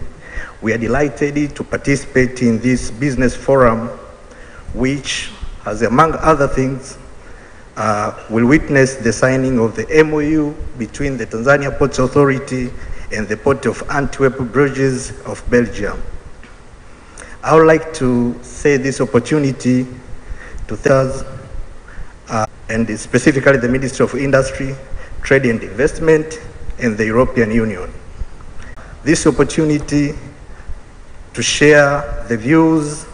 we are delighted to participate in this business forum, which, as among other things, will witness the signing of the MOU between the Tanzania Port Authority and the Port of Antwerp Bridges of Belgium. I would like to say this opportunity to thank and specifically the Ministry of Industry, Trade and Investment, and the European Union. This opportunity to share the views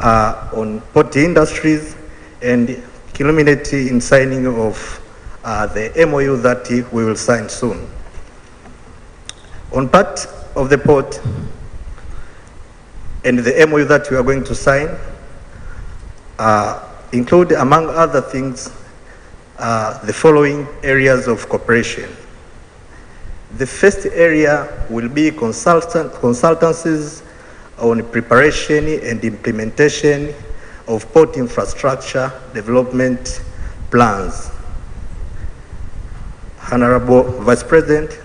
on port industries and culminate in signing of the MOU that we will sign soon. On part of the port and the MOU that we are going to sign, include, among other things, the following areas of cooperation. The first area will be consultancies on preparation and implementation of port infrastructure development plans. Honorable Vice President,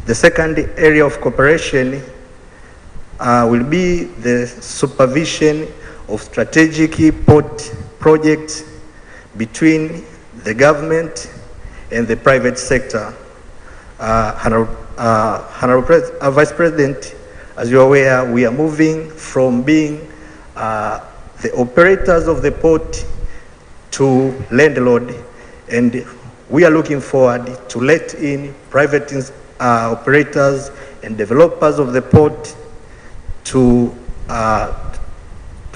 the second area of cooperation will be the supervision of strategic port projects between the government and the private sector. Honorable Vice President, as you're aware, we are moving from being the operators of the port to landlord, and we are looking forward to let in private operators and developers of the port to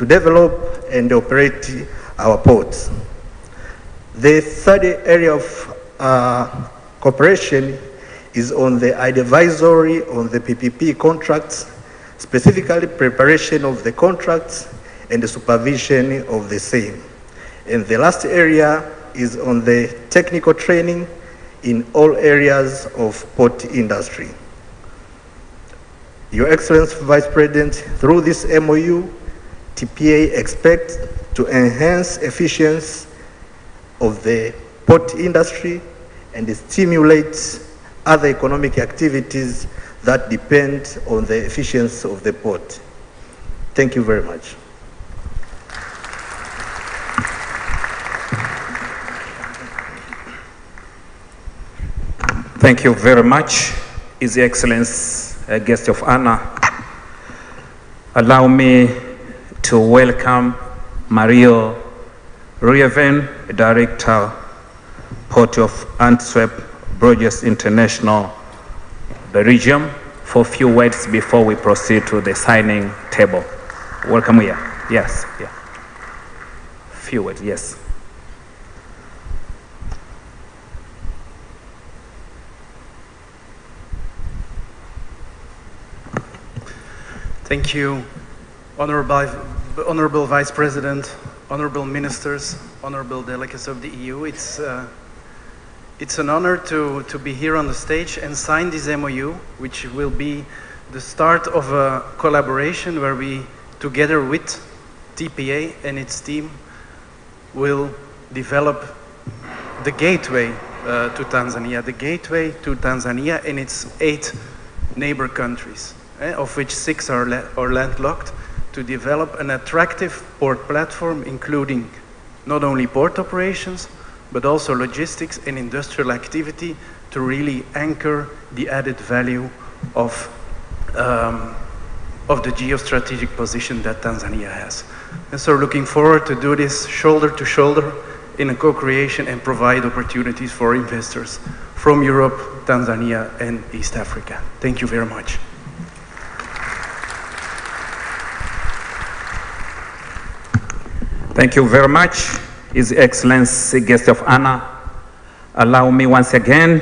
develop and operate our ports. The third area of cooperation is on the advisory on the PPP contracts, specifically preparation of the contracts and the supervision of the same. And the last area is on the technical training in all areas of port industry. Your Excellency Vice President, through this MOU, TPA expects to enhance efficiency of the port industry and stimulate other economic activities that depend on the efficiency of the port. Thank you very much. Thank you very much, His Excellency, guest of honor. Allow me to welcome Mario Rieven, Director, Port of Antwerp, Bruges International, Belgium, for a few words before we proceed to the signing table. Welcome here. Yes, yeah. Few words, yes. Thank you, Honorable Vice President, Honorable Ministers, Honorable Delegates of the EU. It's an honor to be here on the stage and sign this MOU, which will be the start of a collaboration where we, together with TPA and its team, will develop the gateway to Tanzania, and its 8 neighbor countries, of which 6 are landlocked, to develop an attractive port platform, including not only port operations, but also logistics and industrial activity, to really anchor the added value of the geostrategic position that Tanzania has. And so looking forward to do this shoulder to shoulder in a co-creation and provide opportunities for investors from Europe, Tanzania, and East Africa. Thank you very much. Thank you very much, His Excellency, guest of honor. Allow me once again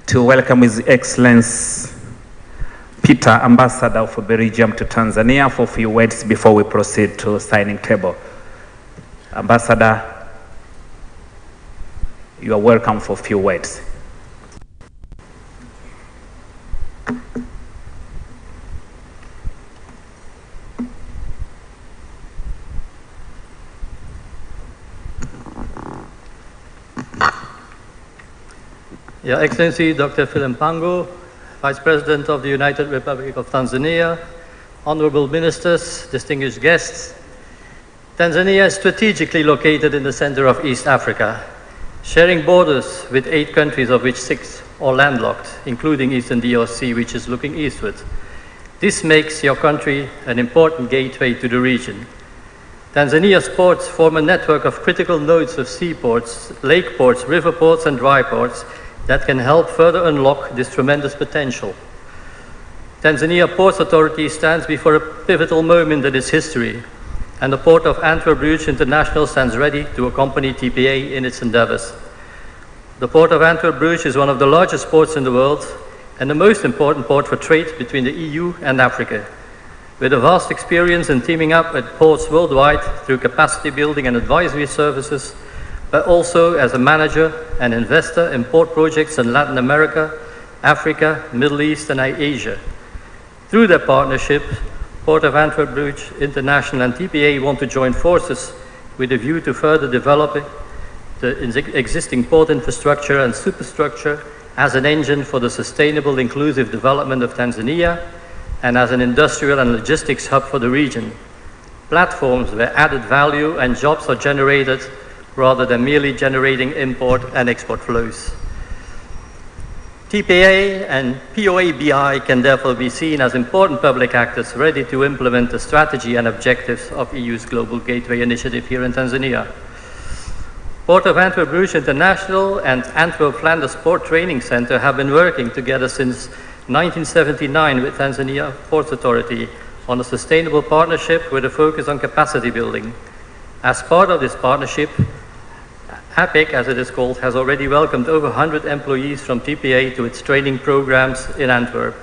to welcome His Excellency Peter, Ambassador of Belgium to Tanzania, for a few words before we proceed to signing table. Ambassador, you are welcome for a few words. Your Excellency Dr. Philip Mpango, Vice President of the United Republic of Tanzania, honorable ministers, distinguished guests. Tanzania is strategically located in the center of East Africa, sharing borders with 8 countries, of which 6 are landlocked, including Eastern DRC, which is looking eastward. This makes your country an important gateway to the region. Tanzania's ports form a network of critical nodes of seaports, lake ports, river ports, and dry ports that can help further unlock this tremendous potential. Tanzania Ports Authority stands before a pivotal moment in its history, and the Port of Antwerp-Bruges International stands ready to accompany TPA in its endeavors. The Port of Antwerp-Bruges is one of the largest ports in the world and the most important port for trade between the EU and Africa. With a vast experience in teaming up with ports worldwide through capacity building and advisory services, but also as a manager and investor in port projects in Latin America, Africa, Middle East, and Asia. Through their partnership, Port of Antwerp-Bruges International and TPA want to join forces with a view to further developing the existing port infrastructure and superstructure as an engine for the sustainable, inclusive development of Tanzania and as an industrial and logistics hub for the region. Platforms where added value and jobs are generated rather than merely generating import and export flows. TPA and POABI can therefore be seen as important public actors ready to implement the strategy and objectives of EU's Global Gateway Initiative here in Tanzania. Port of Antwerp-Bruges International and Antwerp-Flanders Port Training Center have been working together since 1979 with Tanzania Ports Authority on a sustainable partnership with a focus on capacity building. As part of this partnership, HAPIC, as it is called, has already welcomed over 100 employees from TPA to its training programs in Antwerp.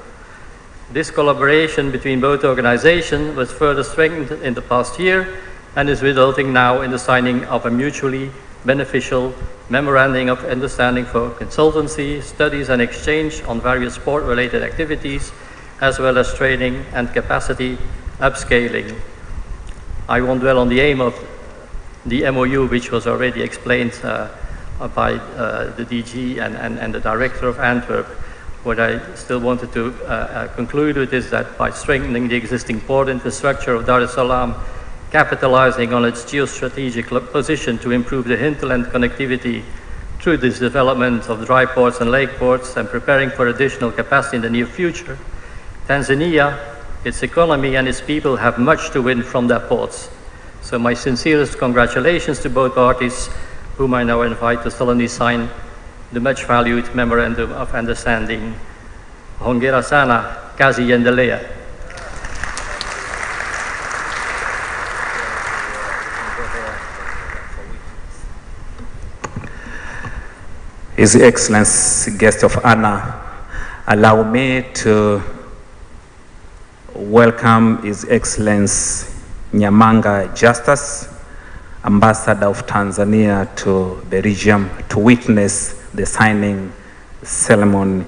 This collaboration between both organizations was further strengthened in the past year and is resulting now in the signing of a mutually beneficial memorandum of understanding for consultancy, studies and exchange on various sport-related activities, as well as training and capacity upscaling. I won't dwell on the aim of the MOU, which was already explained by the DG and the Director of Antwerp. What I still wanted to conclude with is that by strengthening the existing port infrastructure of Dar es Salaam, capitalizing on its geostrategic position to improve the hinterland connectivity through this development of dry ports and lake ports, and preparing for additional capacity in the near future, Tanzania, its economy and its people have much to win from their ports. So my sincerest congratulations to both parties, whom I now invite to solemnly sign the much valued Memorandum of Understanding. Hongera sana, kazi iendelee. His Excellency, guest of honor, allow me to welcome His Excellency Nyamanga Justus, Ambassador of Tanzania to Belgium, to witness the signing ceremony.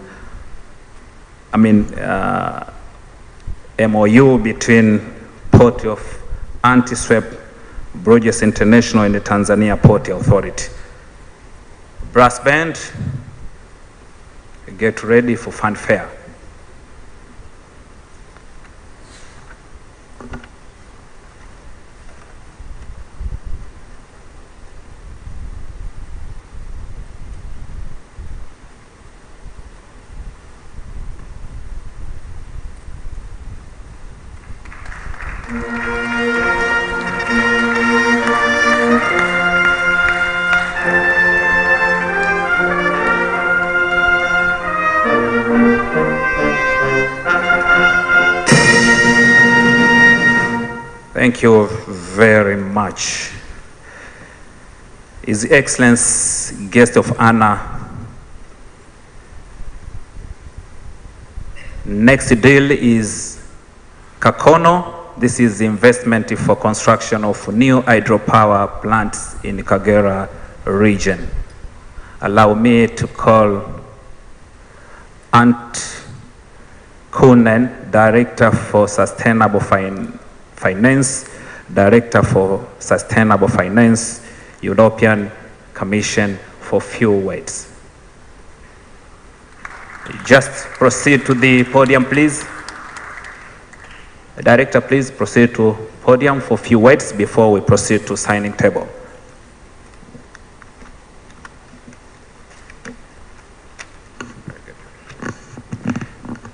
MOU between Port of Antwerp, Bruges International and the Tanzania Port Authority. Brass band, get ready for fanfare. Thank you very much. His Excellency, guest of honor, next deal is Kakono. This is investment for construction of new hydropower plants in Kagera region. Allow me to call Ant Kunen, Director for Sustainable Finance, Director for Sustainable Finance, European Commission, for few words. Just proceed to the podium, please. Director, please proceed to podium for few words before we proceed to signing table.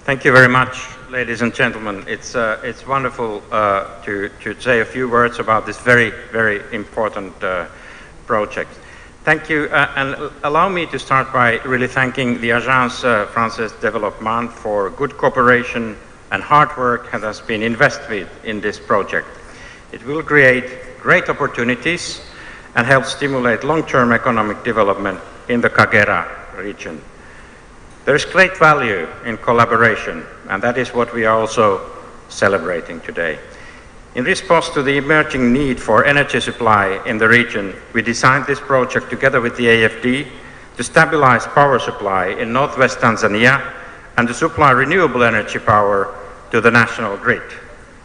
Thank you very much, ladies and gentlemen. It's wonderful to say a few words about this very, very important project. Thank you, and allow me to start by really thanking the Agence Française de Développement for good cooperation and hard work that has been invested in this project. It will create great opportunities and help stimulate long-term economic development in the Kagera region. There is great value in collaboration, and that is what we are also celebrating today. In response to the emerging need for energy supply in the region, we designed this project together with the AFD to stabilize power supply in northwest Tanzania and to supply renewable energy power to the national grid.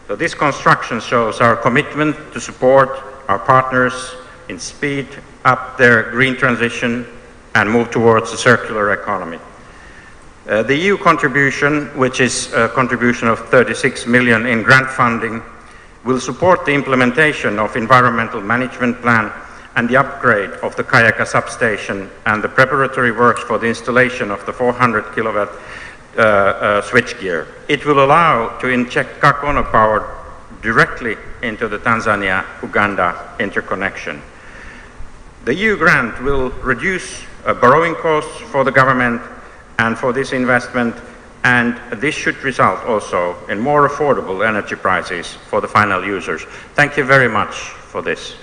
So this construction shows our commitment to support our partners in speed up their green transition and move towards a circular economy. The EU contribution, which is a contribution of 36 million in grant funding, will support the implementation of environmental management plan and the upgrade of the Kayaka substation and the preparatory works for the installation of the 400 kilowatt switchgear. It will allow to inject Kakono power directly into the Tanzania-Uganda interconnection. The EU grant will reduce borrowing costs for the government and for this investment, and this should result also in more affordable energy prices for the final users. Thank you very much for this.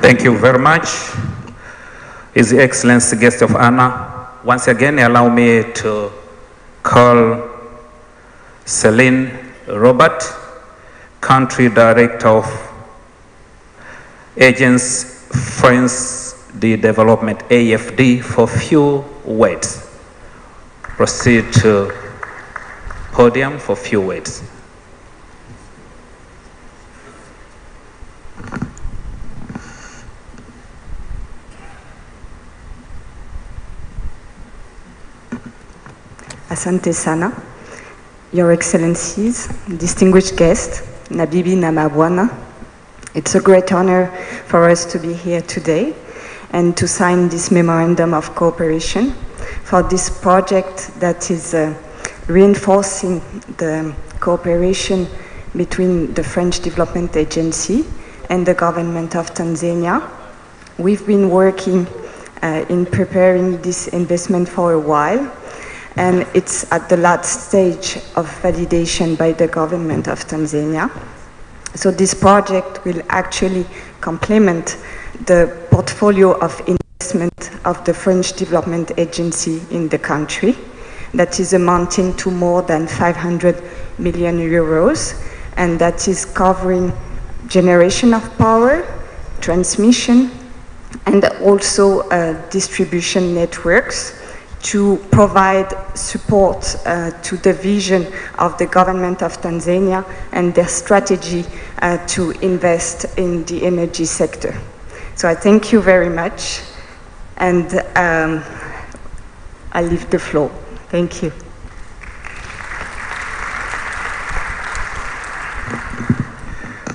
Thank you very much. His Excellency, guest of honor, once again allow me to call Celine Robert, Country Director of Agence France de Development, AFD, for few words. Proceed to podium for few words. Asante sana, Your Excellencies, distinguished guests, Nabibi na Mabwana. It's a great honor for us to be here today and to sign this memorandum of cooperation for this project that is reinforcing the cooperation between the French Development Agency and the government of Tanzania. We've been working in preparing this investment for a while, and it's at the last stage of validation by the government of Tanzania. So this project will actually complement the portfolio of investment of the French Development Agency in the country that is amounting to more than 500 million euros, and that is covering generation of power, transmission, and also distribution networks to provide support to the vision of the government of Tanzania and their strategy to invest in the energy sector. So I thank you very much, and I leave the floor. Thank you.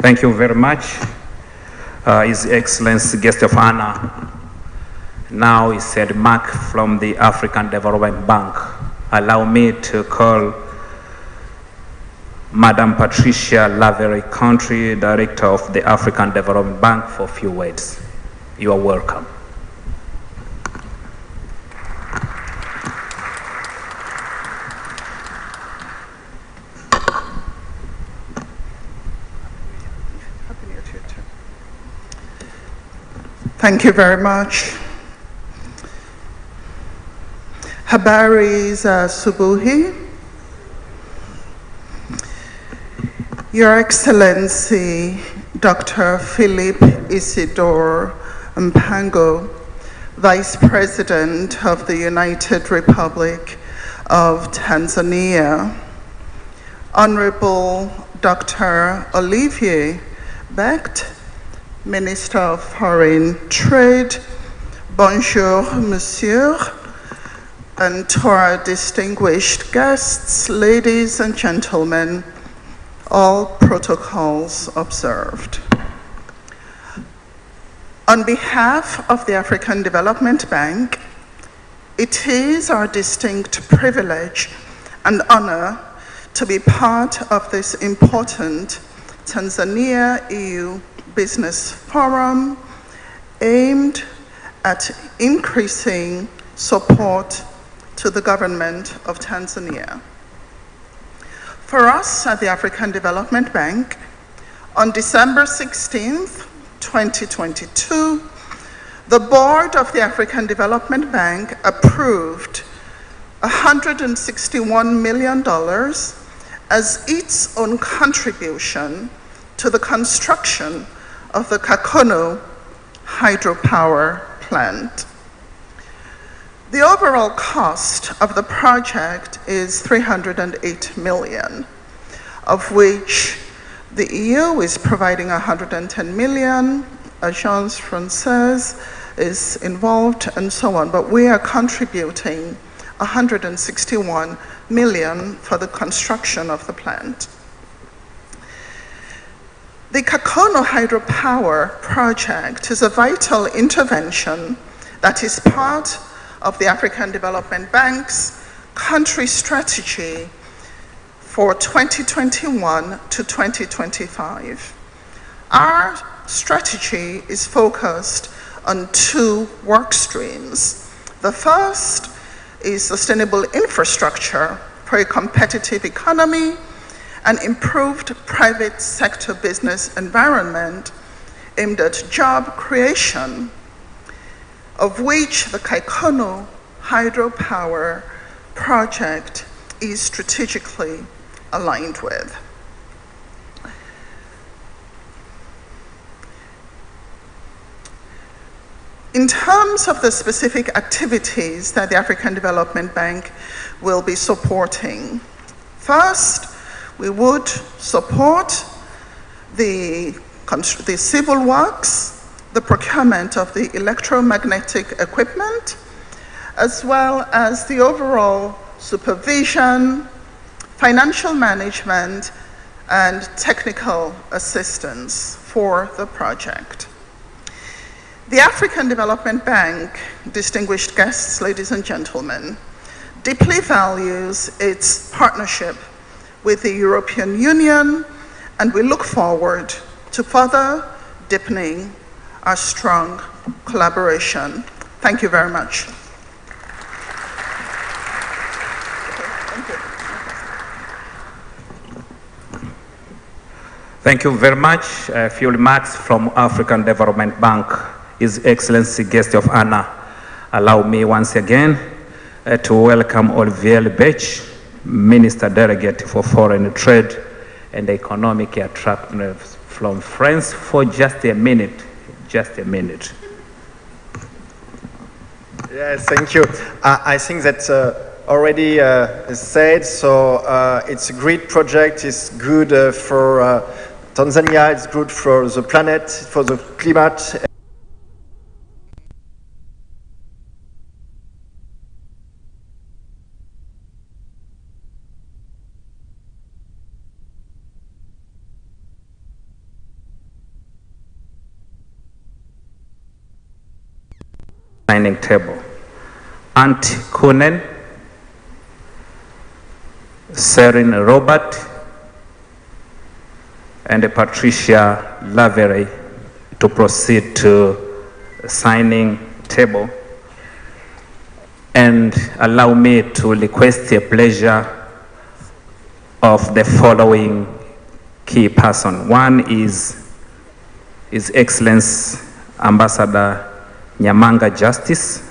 Thank you very much. His Excellency, guest of honor, now is said Mark from the African Development Bank. Allow me to call Madam Patricia Lavery, Country Director of the African Development Bank, for a few words. You are welcome. Thank you very much. Habari za subuhi. Your Excellency, Dr. Philip Isidore Mpango, Vice President of the United Republic of Tanzania, Honorable Dr. Olivier Becht, Minister of Foreign Trade, bonjour, monsieur, and to our distinguished guests, ladies and gentlemen, all protocols observed. On behalf of the African Development Bank, it is our distinct privilege and honor to be part of this important Tanzania-EU Business Forum aimed at increasing support to the government of Tanzania. For us at the African Development Bank, on December 16th, 2022, the board of the African Development Bank approved $161 million as its own contribution to the construction of the Kakono hydropower plant. The overall cost of the project is $308 million, of which the EU is providing $110 million, Agence Française is involved, and so on, but we are contributing $161 million for the construction of the plant. The Kakono hydropower project is a vital intervention that is part of the African Development Bank's country strategy for 2021 to 2025. Our strategy is focused on two work streams. The first is sustainable infrastructure for a competitive economy and improved private sector business environment aimed at job creation, of which the Kaikono hydropower project is strategically aligned with. In terms of the specific activities that the African Development Bank will be supporting, first, we would support the civil works, the procurement of the electromagnetic equipment, as well as the overall supervision, financial management, and technical assistance for the project. The African Development Bank, distinguished guests, ladies and gentlemen, deeply values its partnership with the European Union, and we look forward to further deepening our strong collaboration. Thank you very much. Thank you very much. A few remarks from African Development Bank. His Excellency Guest of Honor, allow me once again to welcome Olivier Lebech, Minister Delegate for Foreign Trade and Economic Attractiveness from France, for just a minute. Just a minute. Yes, thank you. I think that's already said, so it's a great project. It's good for Tanzania, it's good for the planet, for the climate. Dining table. Auntie Kunen, Serin Robert, and Patricia Lavery to proceed to signing table. And allow me to request a pleasure of the following key person. One is His Excellency Ambassador Nyamanga Justice,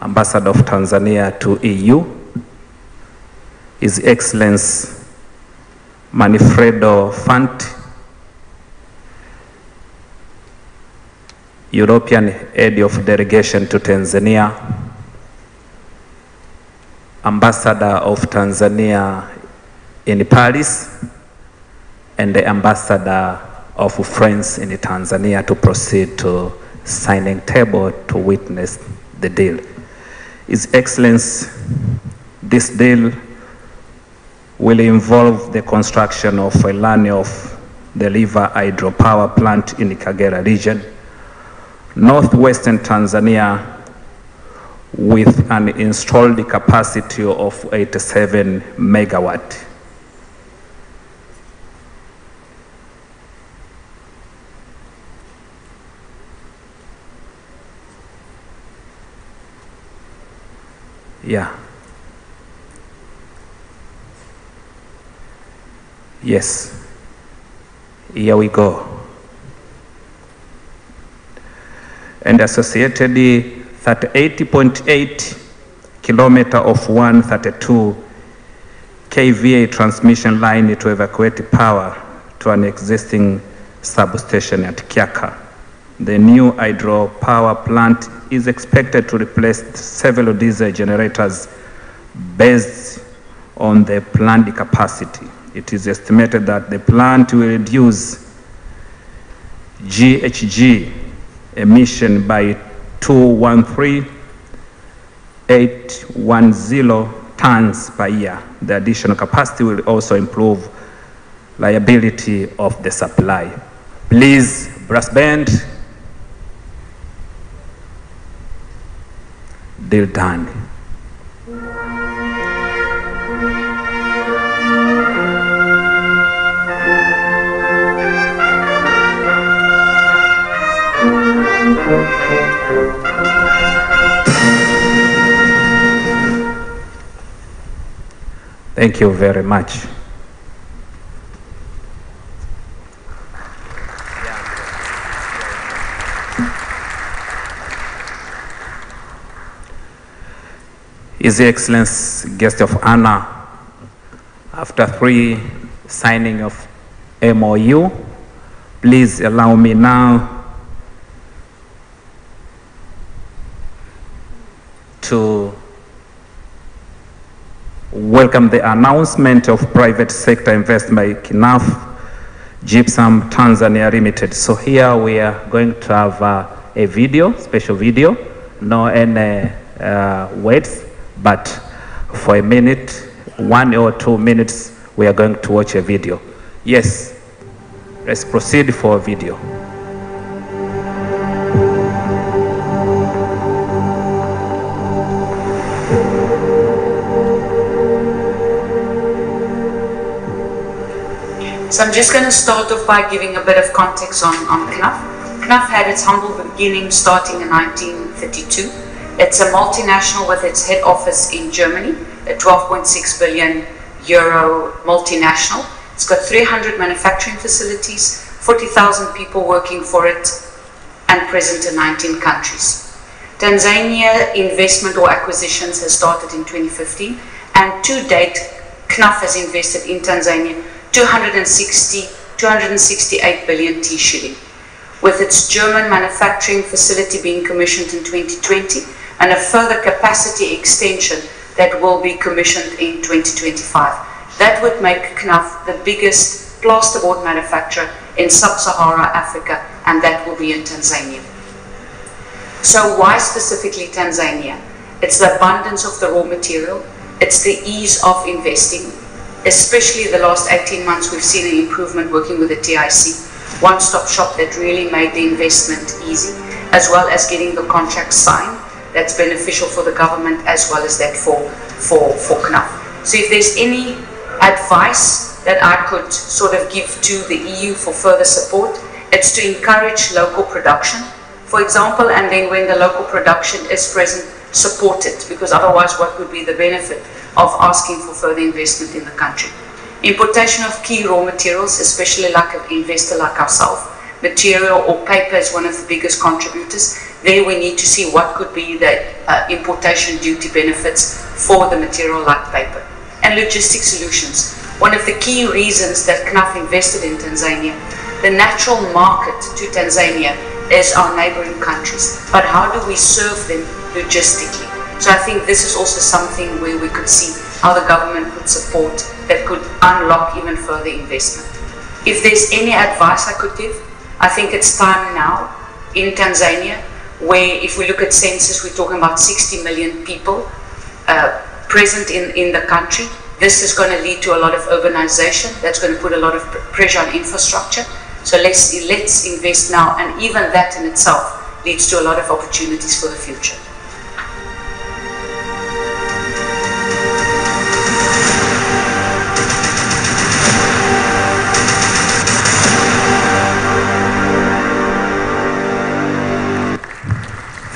Ambassador of Tanzania to EU, His Excellency Manfredo Fant, European Head of Delegation to Tanzania, Ambassador of Tanzania in Paris, and the Ambassador of France in Tanzania to proceed to signing table to witness the deal. His Excellency, this deal will involve the construction of a line of the river hydropower plant in the Kagera region, northwestern Tanzania, with an installed capacity of 87 megawatt. Yeah. Yes. Here we go. And associated 38.8 kilometer of 132 kVA transmission line to evacuate power to an existing substation at Kiaka. The new hydropower plant is expected to replace several diesel generators based on the planned capacity. It is estimated that the plant will reduce GHG emission by 213,810 tons per year. The additional capacity will also improve reliability of the supply. Please, brass band. Deal done. Thank you very much. His Excellency, guest of honor, after 3 signing of MOU, please allow me now to welcome the announcement of private sector investment by KNAF Gypsum Tanzania Limited. So here we are going to have a video, special video, no any words, but for a minute, 1 or 2 minutes, we are going to watch a video. Yes, let's proceed for a video. So I'm just going to start off by giving a bit of context on KNAF. KNAF had its humble beginning starting in 1932. It's a multinational with its head office in Germany, a 12.6 billion euro multinational. It's got 300 manufacturing facilities, 40,000 people working for it, and present in 19 countries. Tanzania investment or acquisitions has started in 2015, and to date, KNAF has invested in Tanzania 268 billion T shilling, with its German manufacturing facility being commissioned in 2020 and a further capacity extension that will be commissioned in 2025. That would make KNAF the biggest plasterboard manufacturer in sub-Sahara Africa, and that will be in Tanzania. So why specifically Tanzania? It's the abundance of the raw material, it's the ease of investing. Especially the last 18 months, we've seen an improvement working with the TIC, one-stop shop that really made the investment easy, as well as getting the contract signed. That's beneficial for the government as well as that for KNAF. So if there's any advice that I could sort of give to the EU for further support, it's to encourage local production, for example, and then when the local production is present, support it, because otherwise what would be the benefit of asking for further investment in the country? Importation of key raw materials, especially like an investor like ourselves, material or paper is one of the biggest contributors. There we need to see what could be the importation duty benefits for the material like paper. And logistic solutions. One of the key reasons that KNAF invested in Tanzania, the natural market to Tanzania is our neighboring countries. But how do we serve them logistically? So I think this is also something where we could see how the government could support that could unlock even further investment. If there's any advice I could give, I think it's time now in Tanzania, where if we look at census, we're talking about 60 million people present in the country. This is going to lead to a lot of urbanization. That's going to put a lot of pressure on infrastructure. So let's invest now, and even that in itself leads to a lot of opportunities for the future.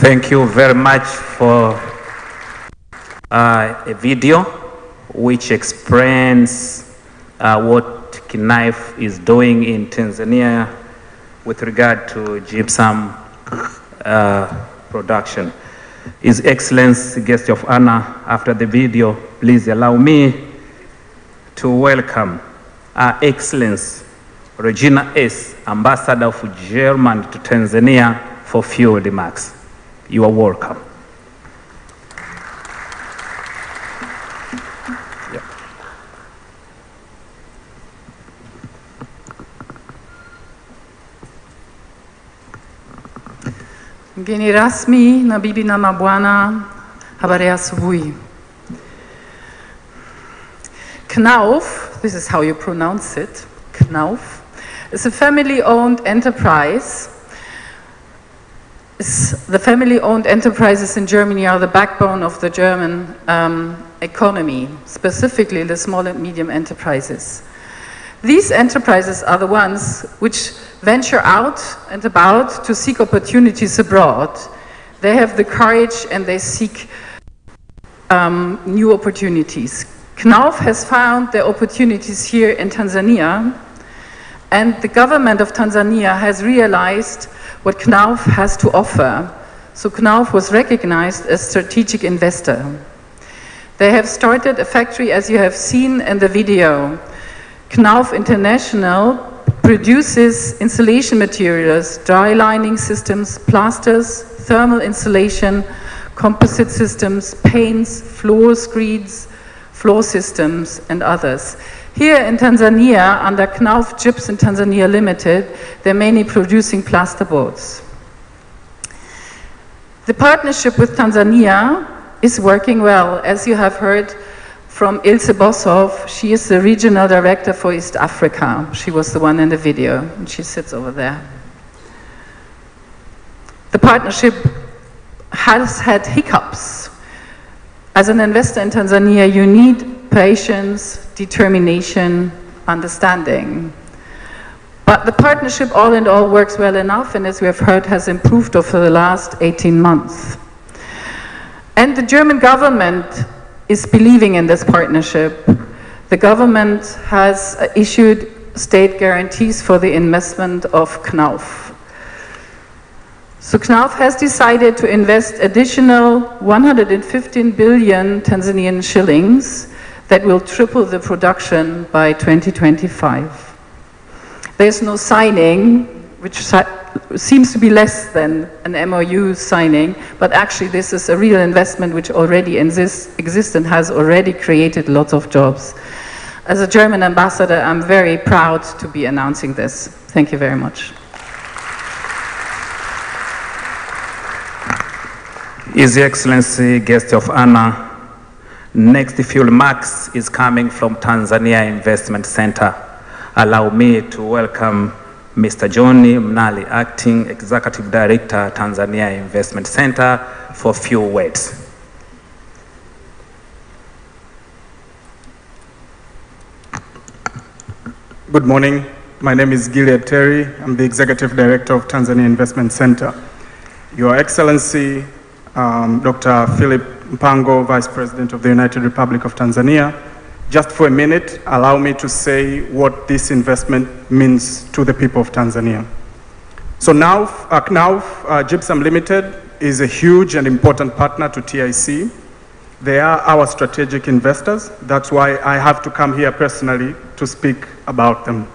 Thank you very much for a video which explains what KNAF is doing in Tanzania with regard to gypsum production. His Excellency, guest of honor, after the video, please allow me to welcome Her Excellency Regina S., Ambassador of Germany to Tanzania, for few remarks. You are welcome. Mgeni rasmi na bibi na mabwana, habari ya asubuhi. KNAF, this is how you pronounce it, KNAF, is a family-owned enterprise. The family-owned enterprises in Germany are the backbone of the German economy, specifically the small and medium enterprises. These enterprises are the ones which venture out and about to seek opportunities abroad. They have the courage and they seek new opportunities. KNAF has found their opportunities here in Tanzania, and the government of Tanzania has realized what KNAF has to offer. So KNAF was recognized as strategic investor. They have started a factory, as you have seen in the video. Knauf International produces insulation materials, dry lining systems, plasters, thermal insulation, composite systems, paints, floor screeds, floor systems, and others. Here in Tanzania, under Knauf Gypsum Tanzania Limited, they're mainly producing plasterboards. The partnership with Tanzania is working well, as you have heard from Ilse Boshoff. She is the regional director for East Africa. She was the one in the video, and she sits over there. The partnership has had hiccups. As an investor in Tanzania, you need patience, determination, understanding. But the partnership all in all works well enough, and as we have heard, has improved over the last 18 months. And the German government is believing in this partnership. The government has issued state guarantees for the investment of Knauf. So Knauf has decided to invest additional 115 billion Tanzanian shillings that will triple the production by 2025. There's no signing, which seems to be less than an MOU signing, but actually this is a real investment which already exists and has already created lots of jobs. As a German ambassador, I'm very proud to be announcing this. Thank you very much. His Excellency, guest of honor, next few remarks is coming from Tanzania Investment Center. Allow me to welcome Mr. Johnny Mnali, Acting Executive Director, Tanzania Investment Center, for a few words. Good morning. My name is Gilead Terry. I'm the Executive Director of Tanzania Investment Center. Your Excellency, Dr. Philip Mpango, Vice President of the United Republic of Tanzania, just for a minute, allow me to say what this investment means to the people of Tanzania. So now, Knauf Gypsum Limited is a huge and important partner to TIC. They are our strategic investors. That's why I have to come here personally to speak about them.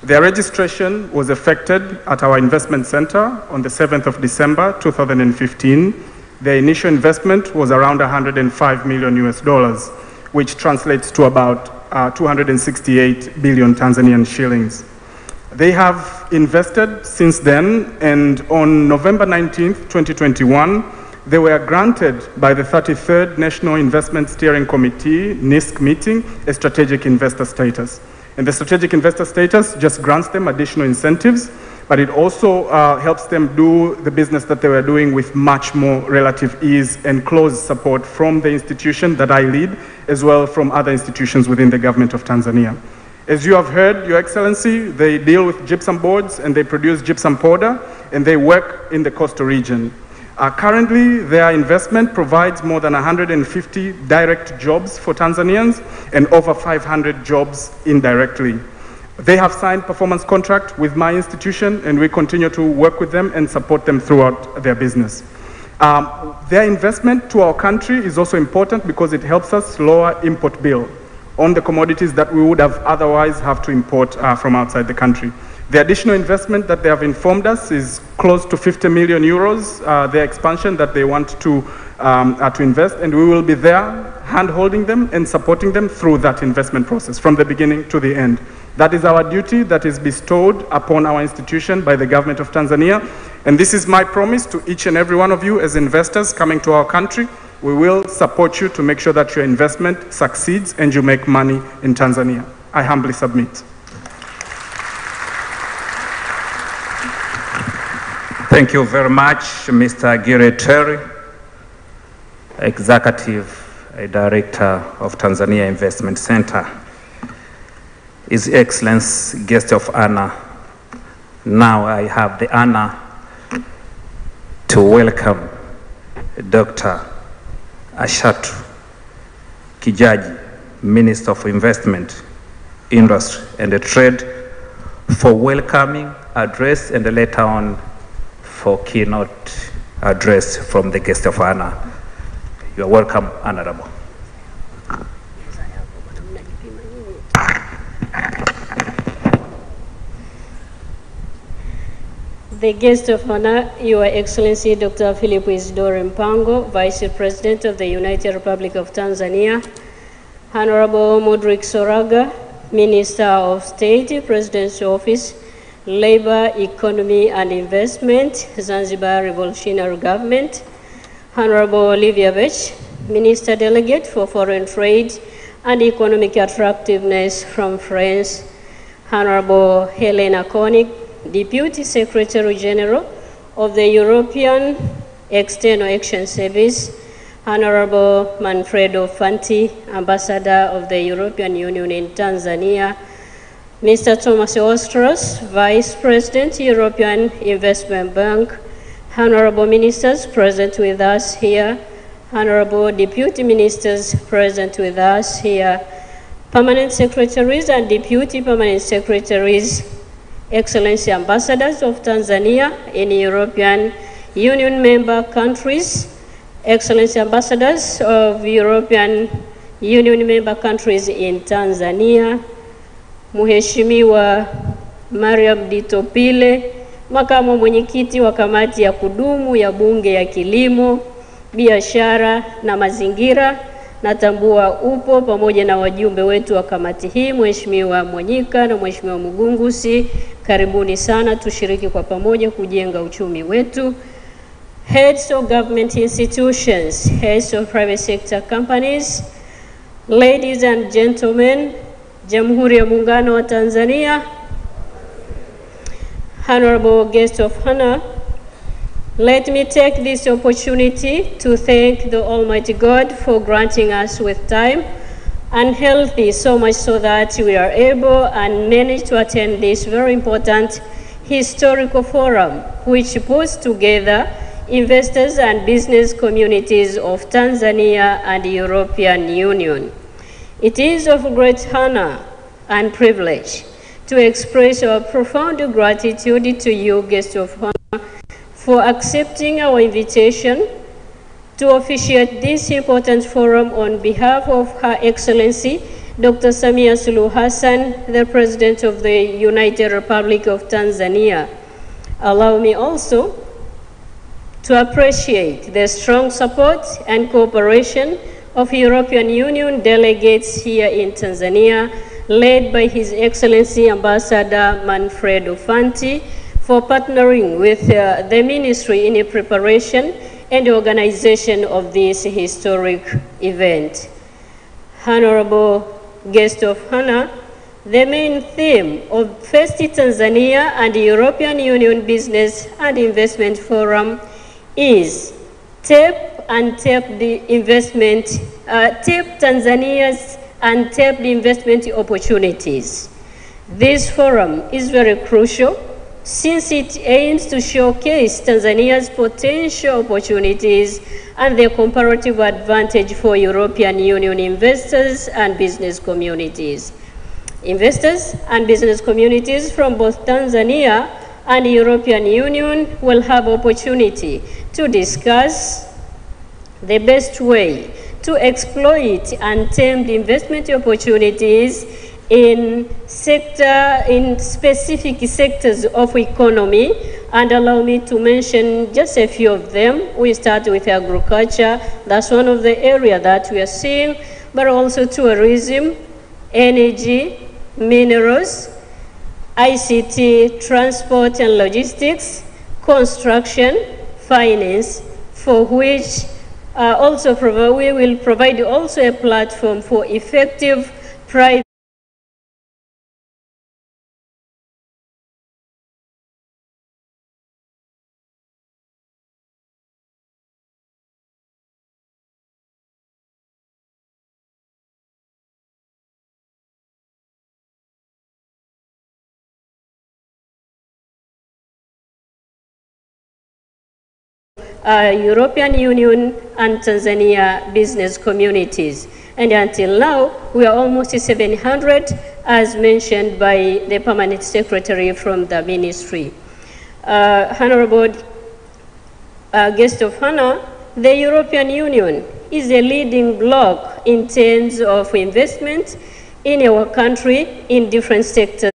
Their registration was effected at our investment center on the 7th of December, 2015. Their initial investment was around $105 million, which translates to about 268 billion Tanzanian shillings. They have invested since then, and on November 19th, 2021, they were granted by the 33rd National Investment Steering Committee, NISC meeting, a strategic investor status. And the strategic investor status just grants them additional incentives, but it also helps them do the business that they were doing with much more relative ease and close support from the institution that I lead, as well from other institutions within the government of Tanzania. As you have heard, Your Excellency, they deal with gypsum boards and they produce gypsum powder, and they work in the coastal region. Currently, their investment provides more than 150 direct jobs for Tanzanians and over 500 jobs indirectly. They have signed performance contract with my institution, and we continue to work with them and support them throughout their business. Their investment to our country is also important because it helps us lower import bill on the commodities that we would have otherwise have to import from outside the country. The additional investment that they have informed us is close to 50 million euros, their expansion that they want to invest, and we will be there hand-holding them and supporting them through that investment process from the beginning to the end. That is our duty that is bestowed upon our institution by the government of Tanzania, and this is my promise to each and every one of you as investors coming to our country. We will support you to make sure that your investment succeeds and you make money in Tanzania. I humbly submit. Thank you very much, Mr. Gilead Terry, Executive Director of Tanzania Investment Center. His Excellency, guest of honor, now I have the honor to welcome Dr. Ashatu Kijaji, Minister of Investment, Industry and Trade, for welcoming address and later on for keynote address from the guest of honor. You are welcome, Honorable. the guest of honor, Your Excellency Dr. Philip Isidore Mpango, Vice President of the United Republic of Tanzania, Honorable Mudrik Soraga, Minister of State, President's Office, Labor, Economy and Investment, Zanzibar Revolutionary Government, Honorable Olivia Bech, Minister Delegate for Foreign Trade and Economic Attractiveness from France, Honorable Helena Koenig, Deputy Secretary General of the European External Action Service, Honorable Manfredo Fanti, Ambassador of the European Union in Tanzania, Mr. Thomas Ostros, Vice President, European Investment Bank, Honorable Ministers present with us here, Honorable Deputy Ministers present with us here, Permanent Secretaries and Deputy Permanent Secretaries, Excellency Ambassadors of Tanzania in European Union member countries, Excellency Ambassadors of European Union member countries in Tanzania, Mheshimiwa Mariam Ditopile, Makamu Mwenyekiti wa Kamati ya Kudumu ya Bunge ya Kilimo, Biashara na Mazingira, natambua upo pamoja na wajumbe wetu wa kamati hii, Mheshimiwa Mwanyika na Mheshimiwa Mugungusi, karibuni sana tushiriki kwa pamoja kujenga uchumi wetu. Heads of government institutions, heads of private sector companies, ladies and gentlemen, Jamhuri ya Muungano wa Tanzania, honorable guest of honor, let me take this opportunity to thank the Almighty God for granting us with time and healthy, so much so that we are able and manage to attend this very important historical forum, which puts together investors and business communities of Tanzania and the European Union. It is of great honor and privilege to express our profound gratitude to you, guest of honor, for accepting our invitation to officiate this important forum on behalf of Her Excellency Dr. Samia Suluhu Hassan, the President of the United Republic of Tanzania. Allow me also to appreciate the strong support and cooperation of European Union delegates here in Tanzania, led by His Excellency Ambassador Manfredo Fanti, for partnering with the Ministry in the preparation and organization of this historic event. Honorable guest of honor, the main theme of First Tanzania and the European Union Business and Investment Forum is tap Tanzania's untapped investment opportunities. This forum is very crucial since it aims to showcase Tanzania's potential opportunities and the comparative advantage for European Union investors and business communities. Investors and business communities from both Tanzania and the European Union will have opportunity to discuss the best way to exploit untamed investment opportunities in specific sectors of economy, and allow me to mention just a few of them. We start with agriculture. That's one of the areas that we are seeing, but also tourism, energy, minerals, ICT, transport and logistics, construction, finance, for which we will provide also a platform for effective private European Union and Tanzania business communities. And until now, we are almost 700, as mentioned by the Permanent Secretary from the Ministry. Honorable guest of honor, the European Union is a leading bloc in terms of investment in our country in different sectors.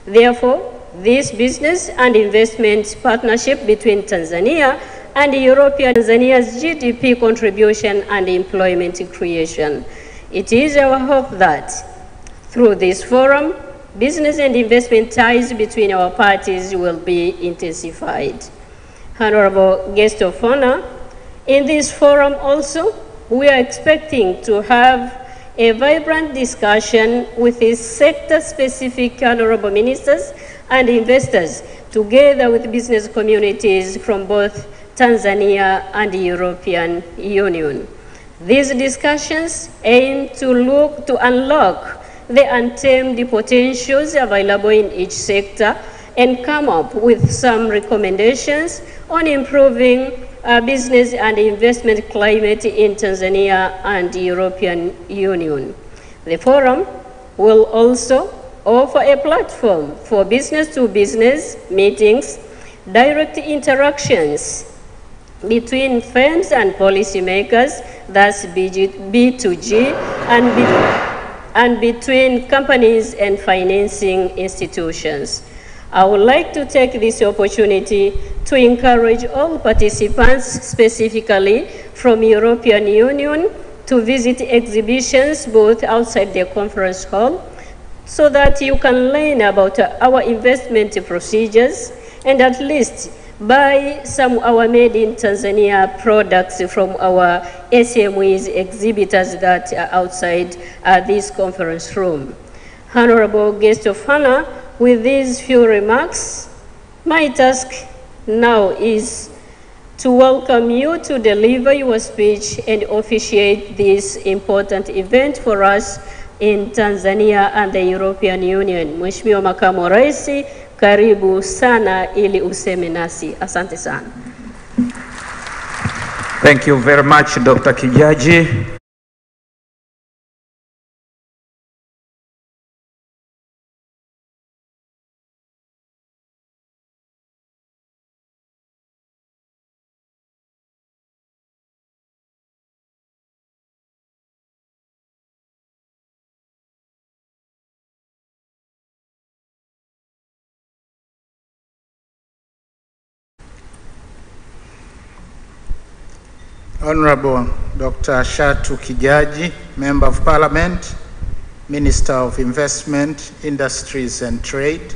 Therefore, this business and investment partnership between Tanzania and European Tanzania's GDP contribution and employment creation. It is our hope that through this forum, business and investment ties between our parties will be intensified. Honorable guest of honor, in this forum also, we are expecting to have a vibrant discussion with the sector-specific honorable ministers and investors, together with business communities from both Tanzania and the European Union. These discussions aim to unlock the untamed potentials available in each sector and come up with some recommendations on improving business and investment climate in Tanzania and the European Union. The forum will also offer a platform for business-to-business meetings, direct interactions between firms and policymakers, thus B2G, and between companies and financing institutions. I would like to take this opportunity to encourage all participants, specifically from European Union, to visit exhibitions both outside the conference hall, so that you can learn about our investment procedures and at least buy some of our made in Tanzania products from our SMEs exhibitors that are outside this conference room. Honorable guest of honor, with these few remarks, my task now is to welcome you to deliver your speech and officiate this important event for us in Tanzania and the European Union. Mheshimiwa Makamu wa Rais, karibu sana ili useme nasi. Asante sana. Thank you very much, Dr. Kijaji. Honorable Dr. Shatu Kijaji, Member of Parliament, Minister of Investment, Industries and Trade.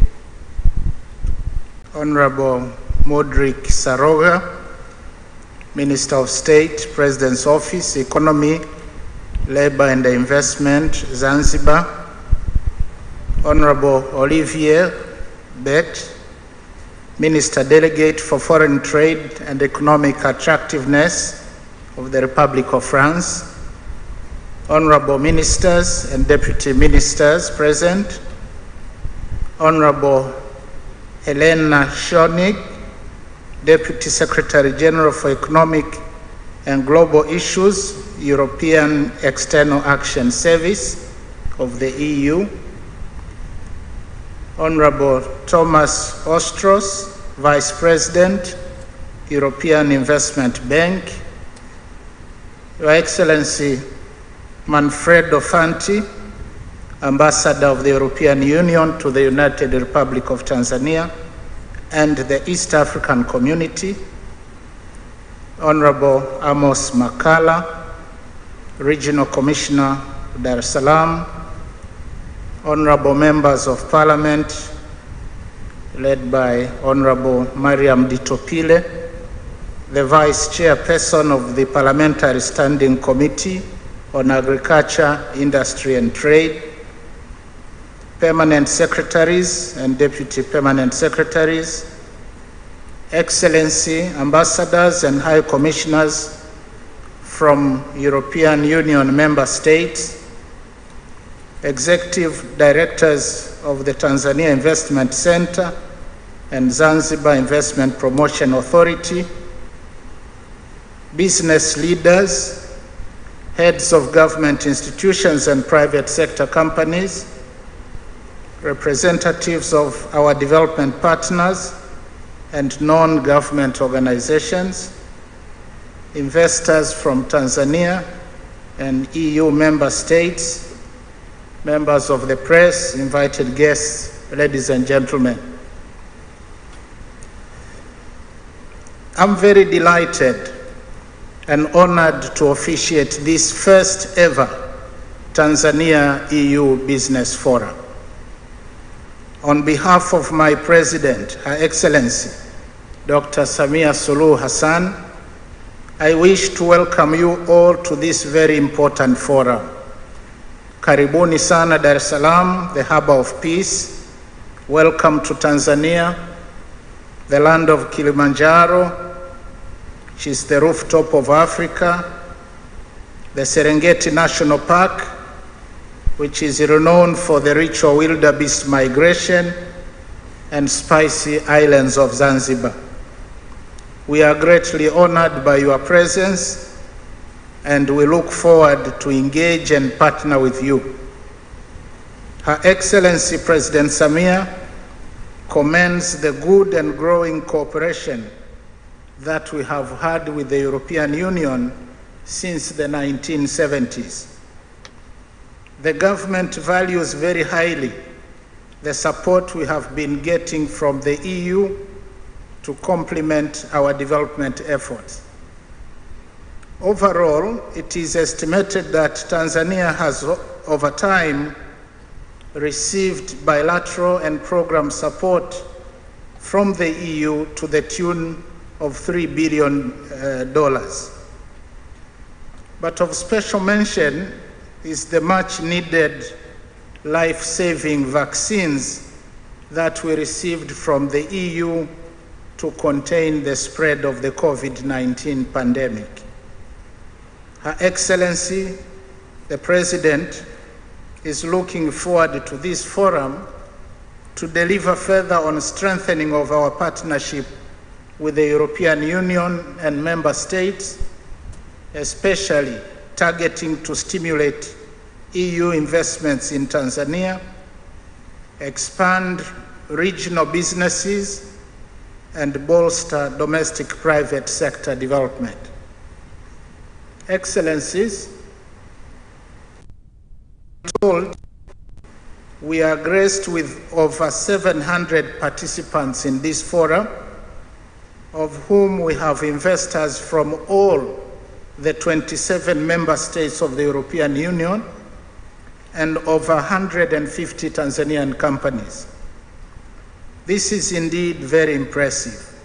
Honorable Modric Saroga, Minister of State, President's Office, Economy, Labor and Investment, Zanzibar. Honorable Olivier Bet, Minister Delegate for Foreign Trade and Economic Attractiveness of the Republic of France. Honorable Ministers and Deputy Ministers present. Honorable Helena Schoenig, Deputy Secretary General for Economic and Global Issues, European External Action Service of the EU. Honorable Thomas Ostros, Vice President, European Investment Bank. Your Excellency Manfredo Fanti, Ambassador of the European Union to the United Republic of Tanzania and the East African Community. Honorable Amos Makala, Regional Commissioner, Dar es Salaam. Honorable Members of Parliament, led by Honorable Mariam Ditopile, the Vice Chairperson of the Parliamentary Standing Committee on Agriculture, Industry and Trade, Permanent Secretaries and Deputy Permanent Secretaries, Excellency, Ambassadors and High Commissioners from European Union Member States, Executive Directors of the Tanzania Investment Center and Zanzibar Investment Promotion Authority, business leaders, heads of government institutions and private sector companies, representatives of our development partners and non-government organizations, investors from Tanzania and EU member states, members of the press, invited guests, ladies and gentlemen. I'm very delighted and honored to officiate this first ever Tanzania EU Business Forum. On behalf of my President, Her Excellency, Dr. Samia Suluhu Hassan, I wish to welcome you all to this very important forum. Karibuni sana Dar es Salaam, the harbor of peace. Welcome to Tanzania, the land of Kilimanjaro, which is the rooftop of Africa, the Serengeti National Park, which is renowned for the ritual wildebeest migration, and spicy islands of Zanzibar. We are greatly honored by your presence, and we look forward to engage and partner with you. Her Excellency President Samia commends the good and growing cooperation that we have had with the European Union since the 1970s. The government values very highly the support we have been getting from the EU to complement our development efforts. Overall, it is estimated that Tanzania has, over time, received bilateral and program support from the EU to the tune of $3 billion. But of special mention is the much needed life-saving vaccines that we received from the EU to contain the spread of the COVID-19 pandemic. Her Excellency, the President, is looking forward to this forum to deliver further on strengthening of our partnership with the European Union and member states, especially targeting to stimulate EU investments in Tanzania, expand regional businesses, and bolster domestic private sector development. Excellencies, told we are graced with over 700 participants in this forum, of whom we have investors from all the 27 member states of the European Union and over 150 Tanzanian companies. This is indeed very impressive,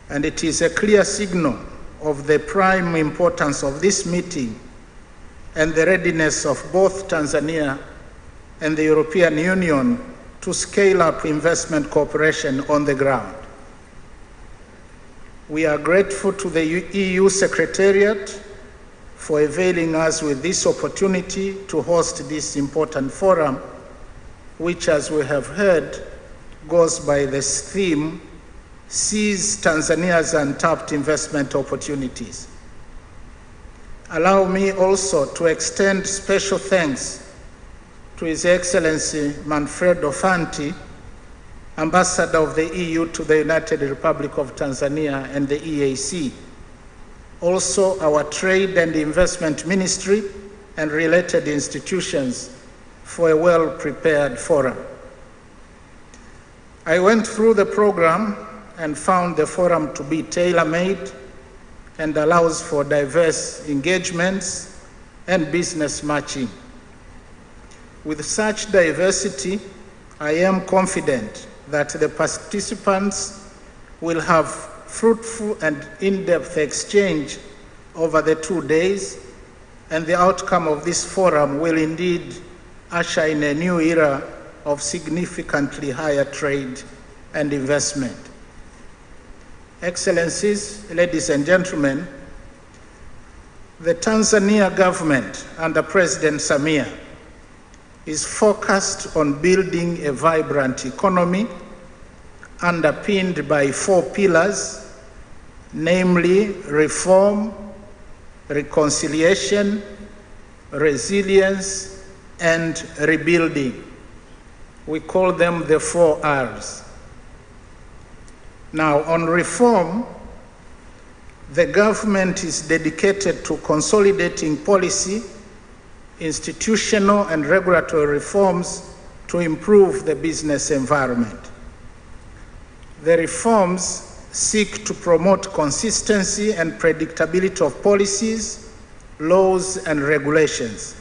and it is a clear signal of the prime importance of this meeting and the readiness of both Tanzania and the European Union to scale up investment cooperation on the ground. We are grateful to the EU Secretariat for availing us with this opportunity to host this important forum, which, as we have heard, goes by this theme, Seize Tanzania's Untapped Investment Opportunities. Allow me also to extend special thanks to His Excellency Manfredo Fanti, Ambassador of the EU to the United Republic of Tanzania and the EAC, also our Trade and Investment Ministry and related institutions for a well-prepared forum. I went through the program and found the forum to be tailor-made and allows for diverse engagements and business matching. With such diversity, I am confident that the participants will have fruitful and in-depth exchange over the 2 days, and the outcome of this forum will indeed usher in a new era of significantly higher trade and investment. Excellencies, ladies and gentlemen, the Tanzania government under President Samia is focused on building a vibrant economy underpinned by 4 pillars, namely reform, reconciliation, resilience, and rebuilding. We call them the 4 R's. Now, on reform, the government is dedicated to consolidating policy, institutional and regulatory reforms to improve the business environment. The reforms seek to promote consistency and predictability of policies, laws, and regulations.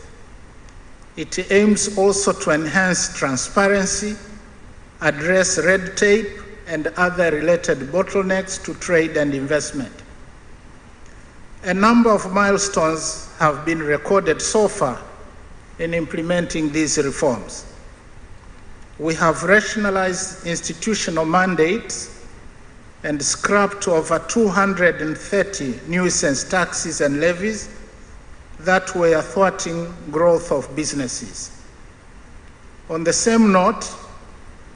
It aims also to enhance transparency, address red tape, and other related bottlenecks to trade and investment. A number of milestones have been recorded so far in implementing these reforms. We have rationalized institutional mandates and scrapped over 230 nuisance taxes and levies that were thwarting growth of businesses. On the same note,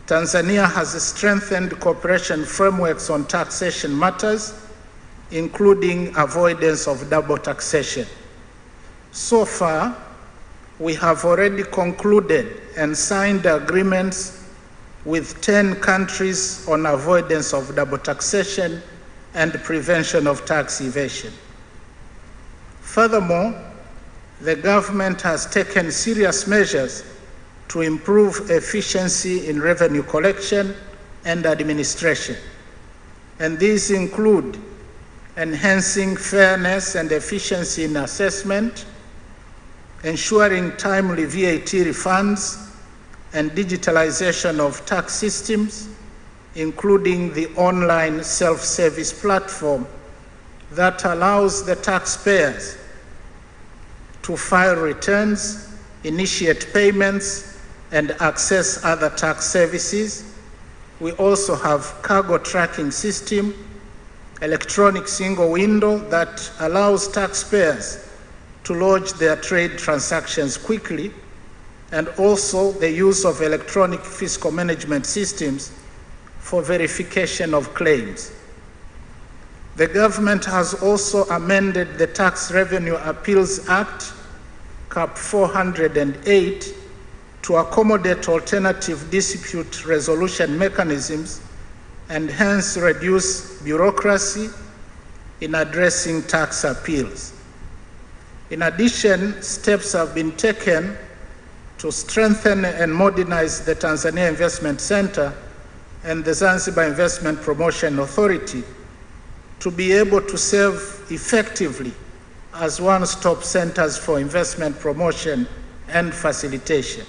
Tanzania has strengthened cooperation frameworks on taxation matters, including avoidance of double taxation. So far, we have already concluded and signed agreements with 10 countries on avoidance of double taxation and prevention of tax evasion. Furthermore, the government has taken serious measures to improve efficiency in revenue collection and administration. And these include enhancing fairness and efficiency in assessment, ensuring timely VAT refunds, and digitalization of tax systems, including the online self-service platform that allows the taxpayers to file returns, initiate payments, and access other tax services. We also have cargo tracking system, electronic single window that allows taxpayers to lodge their trade transactions quickly, and also the use of electronic fiscal management systems for verification of claims. The government has also amended the Tax Revenue Appeals Act, Cap 408, to accommodate alternative dispute resolution mechanisms and hence reduce bureaucracy in addressing tax appeals. In addition, steps have been taken to strengthen and modernize the Tanzania Investment Center and the Zanzibar Investment Promotion Authority to be able to serve effectively as one-stop centers for investment promotion and facilitation.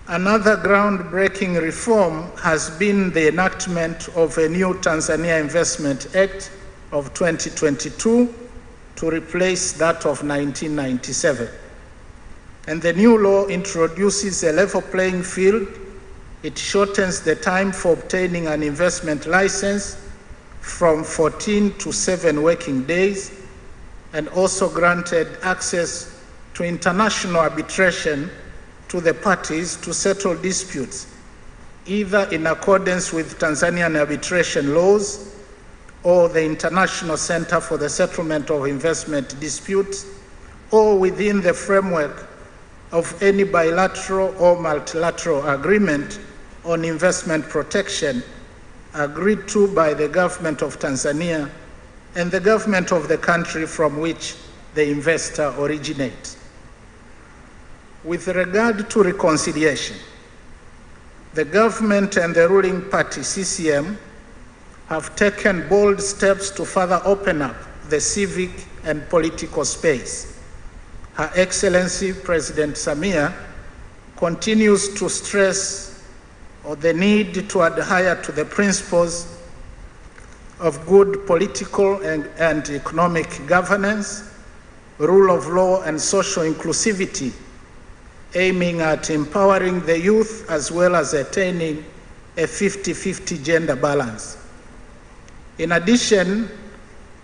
Another groundbreaking reform has been the enactment of a new Tanzania Investment Act of 2022 to replace that of 1997. And the new law introduces a level playing field. It shortens the time for obtaining an investment license from 14 to 7 working days, and also granted access to international arbitration to the parties to settle disputes, either in accordance with Tanzanian arbitration laws or the International Center for the Settlement of Investment Disputes, or within the framework of any bilateral or multilateral agreement on investment protection agreed to by the government of Tanzania and the government of the country from which the investor originates. With regard to reconciliation, the government and the ruling party, CCM, have taken bold steps to further open up the civic and political space. Her Excellency President Samia continues to stress the need to adhere to the principles of good political and economic governance, rule of law, and social inclusivity, aiming at empowering the youth as well as attaining a 50-50 gender balance. In addition,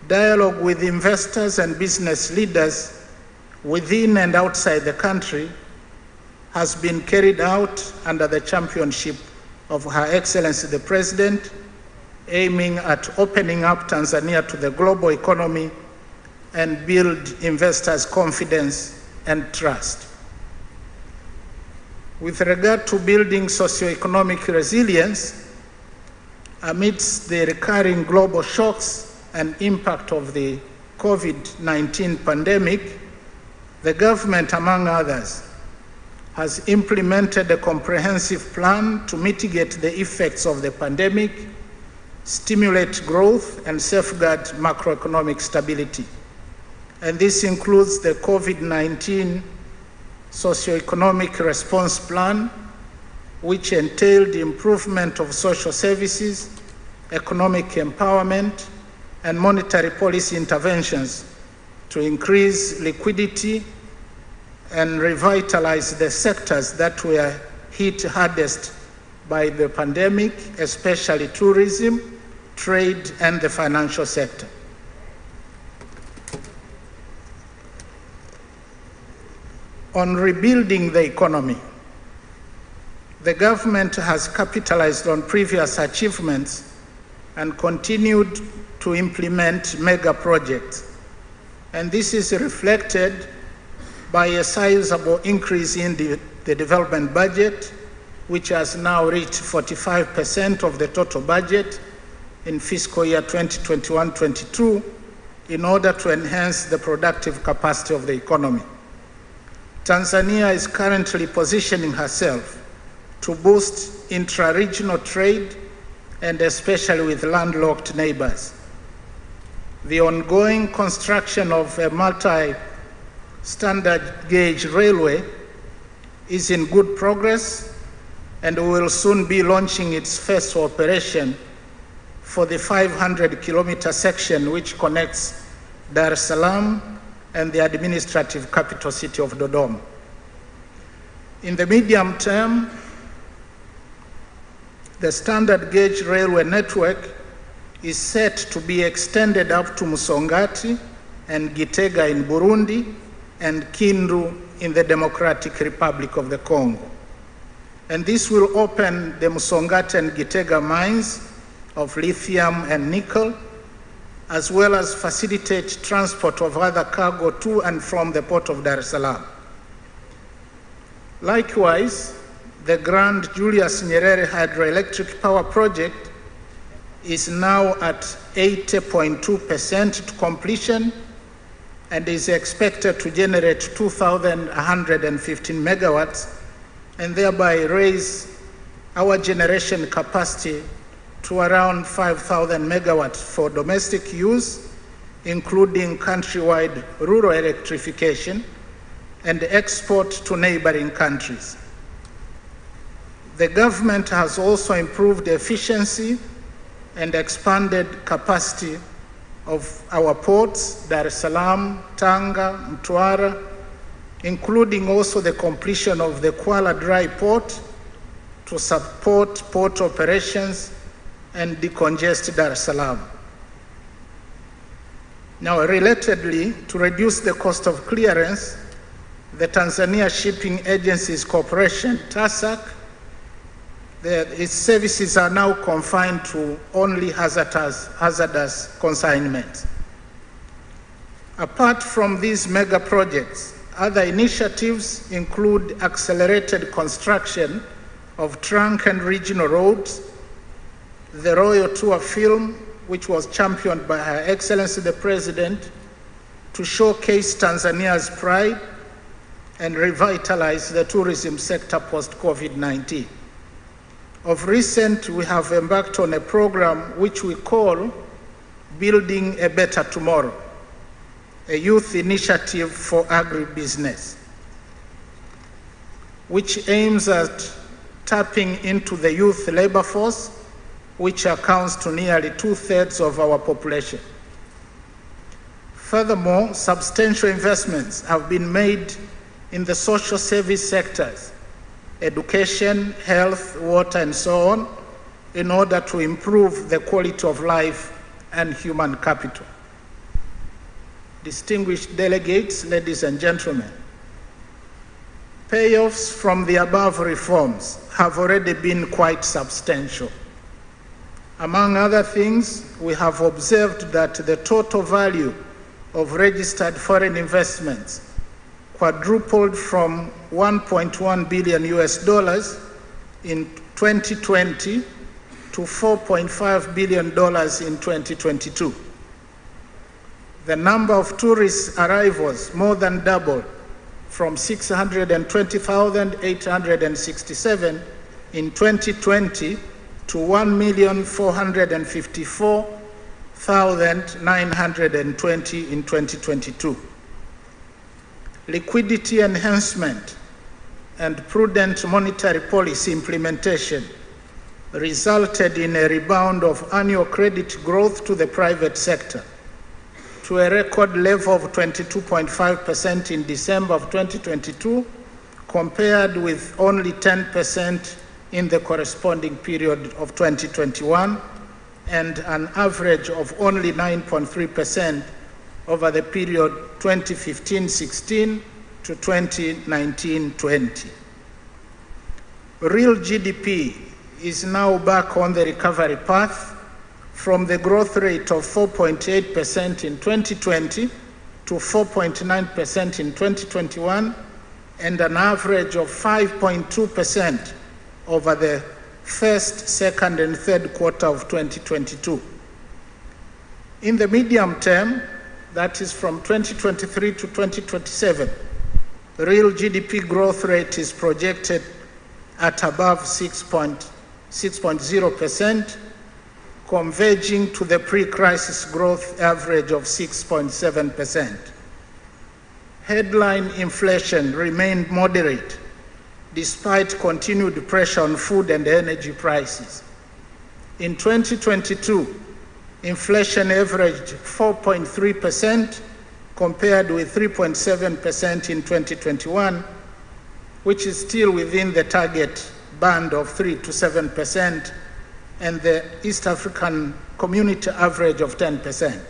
dialogue with investors and business leaders within and outside the country has been carried out under the championship of Her Excellency the President, aiming at opening up Tanzania to the global economy and build investors' confidence and trust. With regard to building socioeconomic resilience, amidst the recurring global shocks and impact of the COVID-19 pandemic, the government, among others, has implemented a comprehensive plan to mitigate the effects of the pandemic, stimulate growth, and safeguard macroeconomic stability. And this includes the COVID-19 socioeconomic response plan, which entailed improvement of social services, economic empowerment, and monetary policy interventions to increase liquidity and revitalize the sectors that were hit hardest by the pandemic, especially tourism, trade, and the financial sector. On rebuilding the economy, the government has capitalized on previous achievements and continued to implement mega projects. And this is reflected by a sizable increase in the development budget, which has now reached 45% of the total budget in fiscal year 2021-22 in order to enhance the productive capacity of the economy. Tanzania is currently positioning herself to boost intra-regional trade and especially with landlocked neighbors. The ongoing construction of a multi-standard gauge railway is in good progress and will soon be launching its first operation for the 500-kilometer section which connects Dar es Salaam and the administrative capital city of Dodoma. In the medium term, the standard gauge railway network is set to be extended up to Musongati and Gitega in Burundi and Kindu in the Democratic Republic of the Congo. And this will open the Musongati and Gitega mines of lithium and nickel, as well as facilitate transport of other cargo to and from the port of Dar es Salaam. Likewise, the Grand Julius Nyerere hydroelectric power project is now at 80.2% to completion and is expected to generate 2,115 megawatts and thereby raise our generation capacity to around 5,000 megawatts for domestic use, including countrywide rural electrification and export to neighboring countries. The government has also improved efficiency and expanded capacity of our ports, Dar es Salaam, Tanga, Mtwara, including also the completion of the Kuala Dry Port to support port operations and decongest Dar es Salaam. Now, relatedly, to reduce the cost of clearance, the Tanzania Shipping Agencies Corporation, TASAC, its services are now confined to only hazardous consignments. Apart from these mega projects, other initiatives include accelerated construction of trunk and regional roads, the Royal Tour film, which was championed by Her Excellency the President to showcase Tanzania's pride and revitalize the tourism sector post-COVID-19. Of recent, we have embarked on a program which we call Building a Better Tomorrow, a youth initiative for agribusiness, which aims at tapping into the youth labor force, which accounts to nearly 2/3 of our population. Furthermore, substantial investments have been made in the social service sectors, education, health, water, and so on, in order to improve the quality of life and human capital. Distinguished delegates, ladies and gentlemen, payoffs from the above reforms have already been quite substantial. Among other things, we have observed that the total value of registered foreign investments quadrupled from $1.1 billion in 2020 to $4.5 billion in 2022. The number of tourist arrivals more than doubled from 620,867 in 2020 to 1,454,920 in 2022. Liquidity enhancement and prudent monetary policy implementation resulted in a rebound of annual credit growth to the private sector to a record level of 22.5% in December of 2022, compared with only 10% in the corresponding period of 2021, and an average of only 9.3% over the period 2015-16 to 2019-20. Real GDP is now back on the recovery path from the growth rate of 4.8% in 2020 to 4.9% in 2021, and an average of 5.2% over the first, second, and third quarter of 2022. In the medium term, that is from 2023 to 2027, the real GDP growth rate is projected at above 6.0%, converging to the pre-crisis growth average of 6.7%. Headline inflation remained moderate despite continued pressure on food and energy prices. In 2022, inflation averaged 4.3% compared with 3.7% in 2021, which is still within the target band of 3 to 7% and the East African Community average of 10%.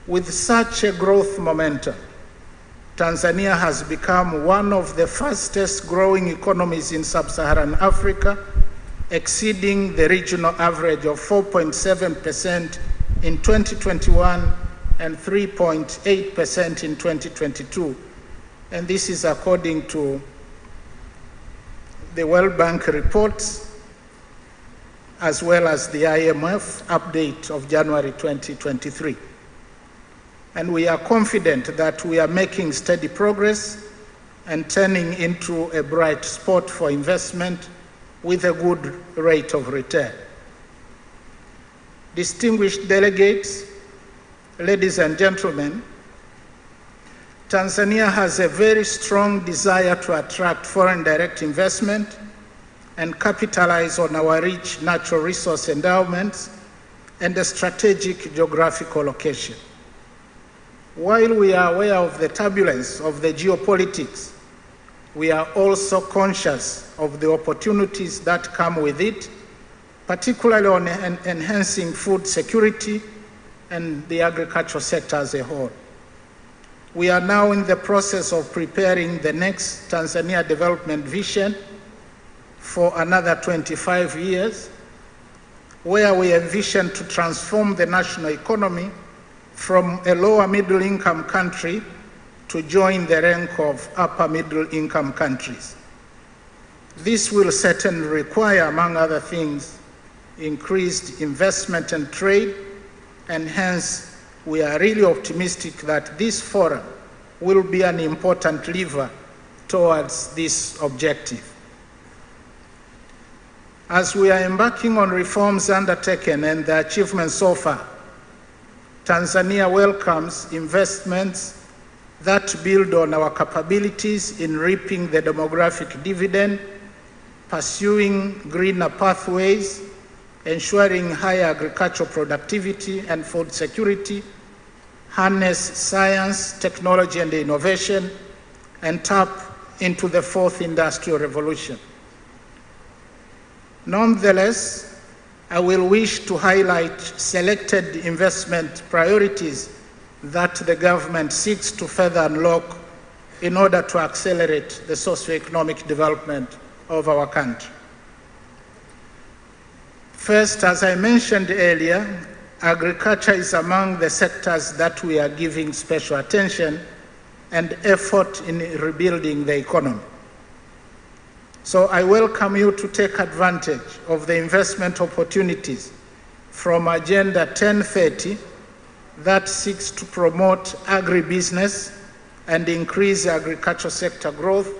With such a growth momentum, Tanzania has become one of the fastest growing economies in sub-Saharan Africa, exceeding the regional average of 4.7% in 2021 and 3.8% in 2022. And this is according to the World Bank reports, as well as the IMF update of January 2023. And we are confident that we are making steady progress and turning into a bright spot for investment with a good rate of return. Distinguished delegates, ladies and gentlemen, Tanzania has a very strong desire to attract foreign direct investment and capitalize on our rich natural resource endowments and a strategic geographical location. While we are aware of the turbulence of the geopolitics, we are also conscious of the opportunities that come with it, particularly on enhancing food security and the agricultural sector as a whole. We are now in the process of preparing the next Tanzania development vision for another 25 years, where we envision to transform the national economy from a lower middle income country to join the rank of upper middle income countries. This will certainly require, among other things, increased investment and trade, and hence we are really optimistic that this forum will be an important lever towards this objective. As we are embarking on reforms undertaken and the achievements so far, Tanzania welcomes investments that build on our capabilities in reaping the demographic dividend, pursuing greener pathways, ensuring higher agricultural productivity and food security, harness science, technology, and innovation, and tap into the fourth industrial revolution. Nonetheless, I will wish to highlight selected investment priorities that the government seeks to further unlock in order to accelerate the socio-economic development of our country. First, as I mentioned earlier, agriculture is among the sectors that we are giving special attention and effort in rebuilding the economy. So I welcome you to take advantage of the investment opportunities from Agenda 1030 that seeks to promote agribusiness and increase agricultural sector growth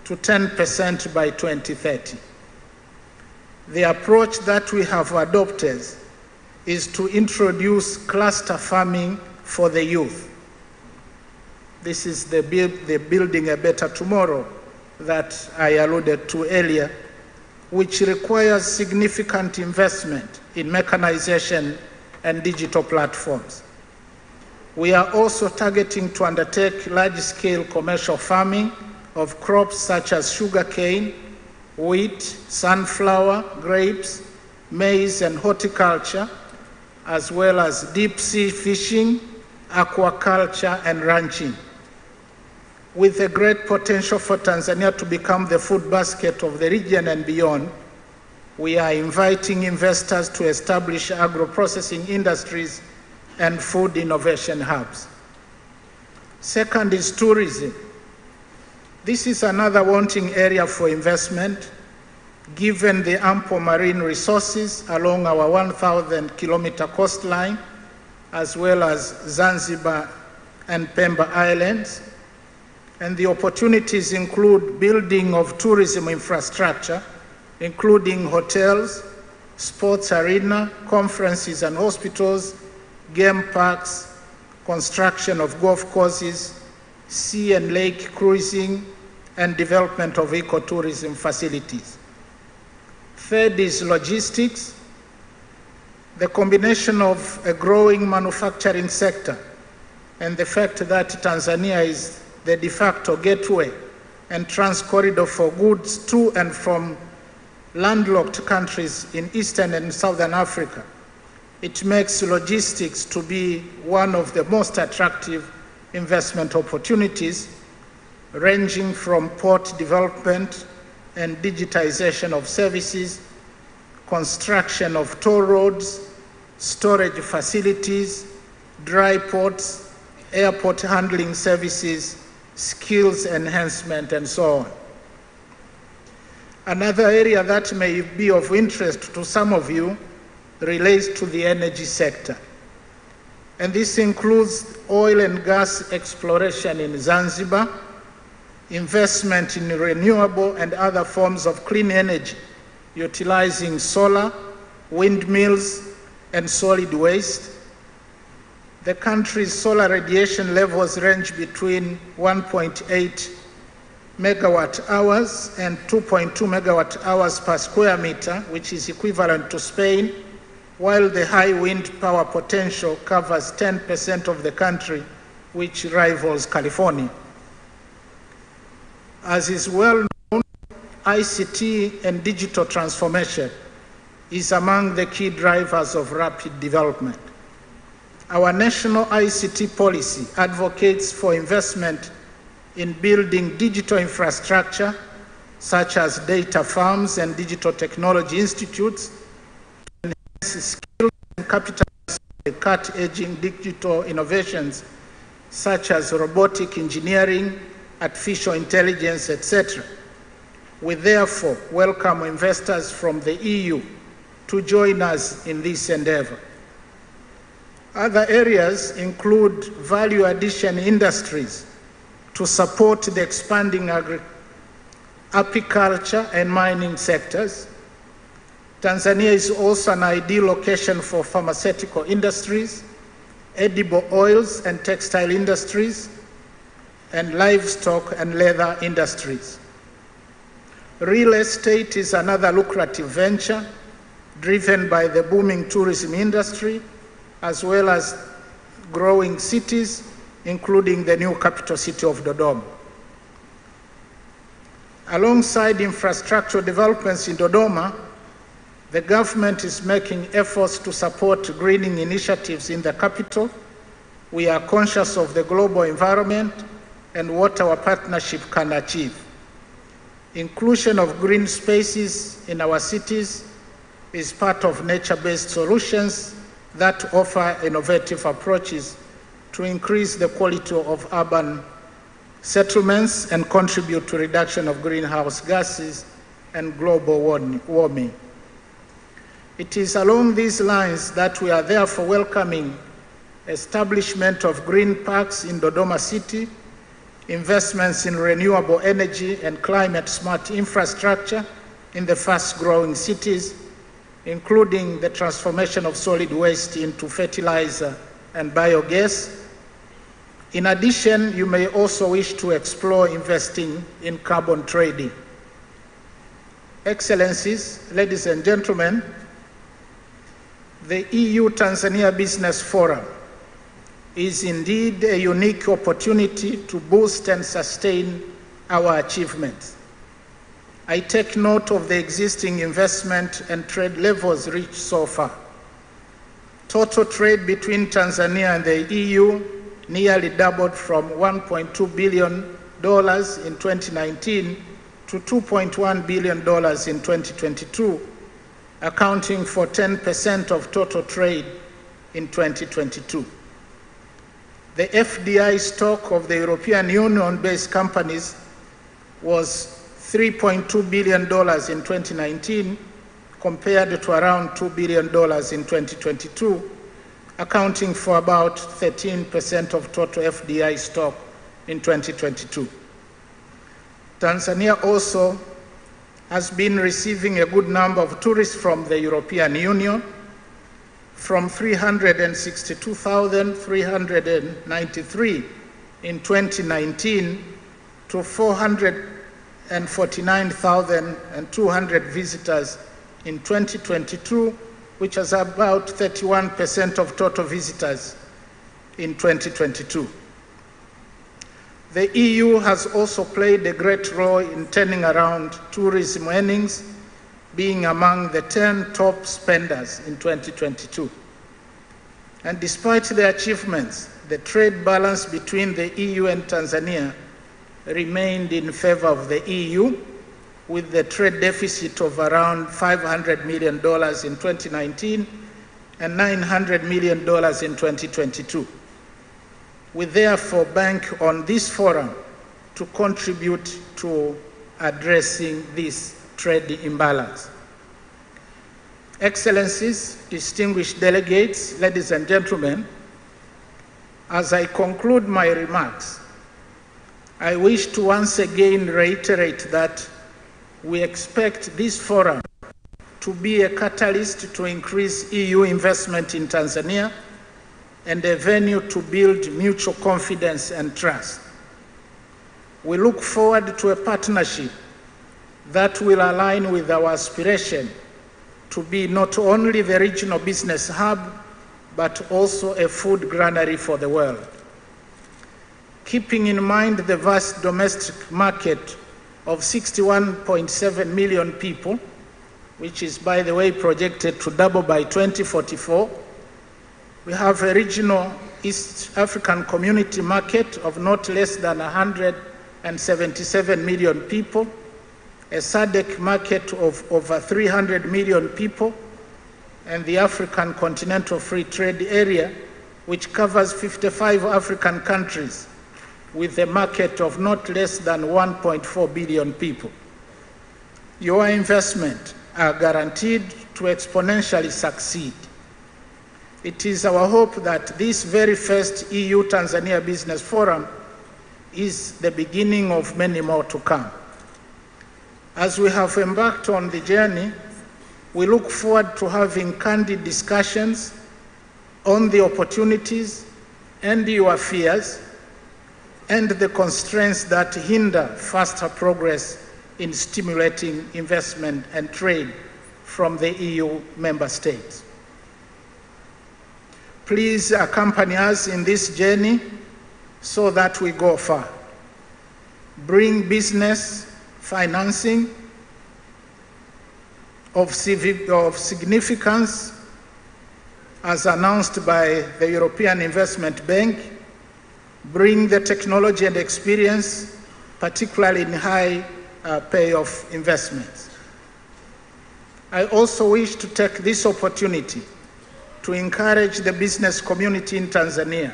to 10% by 2030. The approach that we have adopted is to introduce cluster farming for the youth. This is the Building a Better Tomorrow that I alluded to earlier, which requires significant investment in mechanization and digital platforms. We are also targeting to undertake large-scale commercial farming of crops such as sugarcane, wheat, sunflower, grapes, maize, and horticulture, as well as deep-sea fishing, aquaculture, and ranching. With a great potential for Tanzania to become the food basket of the region and beyond, we are inviting investors to establish agro-processing industries and food innovation hubs. Second is tourism. This is another wanting area for investment, given the ample marine resources along our 1,000-kilometer coastline, as well as Zanzibar and Pemba Islands. And the opportunities include building of tourism infrastructure, including hotels, sports arena, conferences and hospitals, game parks, construction of golf courses, sea and lake cruising, and development of ecotourism facilities. Third is logistics. The combination of a growing manufacturing sector and the fact that Tanzania is the de facto gateway and trans-corridor for goods to and from landlocked countries in Eastern and Southern Africa, it makes logistics to be one of the most attractive investment opportunities, ranging from port development and digitization of services, construction of toll roads, storage facilities, dry ports, airport handling services, skills enhancement, and so on. Another area that may be of interest to some of you relates to the energy sector. And this includes oil and gas exploration in Zanzibar, investment in renewable and other forms of clean energy, utilizing solar, windmills, and solid waste. The country's solar radiation levels range between 1.8 megawatt hours and 2.2 megawatt hours per square meter, which is equivalent to Spain, while the high wind power potential covers 10% of the country, which rivals California. As is well known, ICT and digital transformation is among the key drivers of rapid development. Our national ICT policy advocates for investment in building digital infrastructure, such as data farms and digital technology institutes, to enhance skills and capitalize on cutting-edge digital innovations, such as robotic engineering, artificial intelligence, etc. We therefore welcome investors from the EU to join us in this endeavor. Other areas include value addition industries to support the expanding apiculture and mining sectors. Tanzania is also an ideal location for pharmaceutical industries, edible oils and textile industries, and livestock and leather industries. Real estate is another lucrative venture driven by the booming tourism industry, as well as growing cities, including the new capital city of Dodoma. Alongside infrastructure developments in Dodoma, the government is making efforts to support greening initiatives in the capital. We are conscious of the global environment and what our partnership can achieve. Inclusion of green spaces in our cities is part of nature-based solutions that offer innovative approaches to increase the quality of urban settlements and contribute to reduction of greenhouse gases and global warming. It is along these lines that we are therefore welcoming establishment of green parks in Dodoma City investments in renewable energy and climate-smart infrastructure in the fast-growing cities, including the transformation of solid waste into fertilizer and biogas. In addition, you may also wish to explore investing in carbon trading. Excellencies, ladies and gentlemen, the EU-Tanzania Business Forum is indeed a unique opportunity to boost and sustain our achievements. I take note of the existing investment and trade levels reached so far. Total trade between Tanzania and the EU nearly doubled from $1.2 billion in 2019 to $2.1 billion in 2022, accounting for 10% of total trade in 2022. The FDI stock of the European Union-based companies was $3.2 billion in 2019, compared to around $2 billion in 2022, accounting for about 13% of total FDI stock in 2022. Tanzania also has been receiving a good number of tourists from the European Union, from 362,393 in 2019 to 449,200 visitors in 2022, which is about 31% of total visitors in 2022. The EU has also played a great role in turning around tourism earnings, being among the 10 top spenders in 2022. And despite the achievements, the trade balance between the EU and Tanzania remained in favor of the EU, with the trade deficit of around $500 million in 2019 and $900 million in 2022. We therefore bank on this forum to contribute to addressing this trade imbalance. Excellencies, distinguished delegates, ladies and gentlemen, as I conclude my remarks, I wish to once again reiterate that we expect this forum to be a catalyst to increase EU investment in Tanzania and a venue to build mutual confidence and trust. We look forward to a partnership that will align with our aspiration to be not only the regional business hub, but also a food granary for the world. Keeping in mind the vast domestic market of 61.7 million people, which is, by the way, projected to double by 2044, we have a regional East African community market of not less than 177 million people, a SADC market of over 300 million people, and the African Continental Free Trade Area, which covers 55 African countries, with a market of not less than 1.4 billion people. Your investments are guaranteed to exponentially succeed. It is our hope that this very first EU-Tanzania Business Forum is the beginning of many more to come. As we have embarked on the journey, we look forward to having candid discussions on the opportunities and your fears and the constraints that hinder faster progress in stimulating investment and trade from the EU member states. Please accompany us in this journey so that we go far. Bring business financing of significance as announced by the European Investment Bank. Bring the technology and experience, particularly in high payoff investments. I also wish to take this opportunity to encourage the business community in Tanzania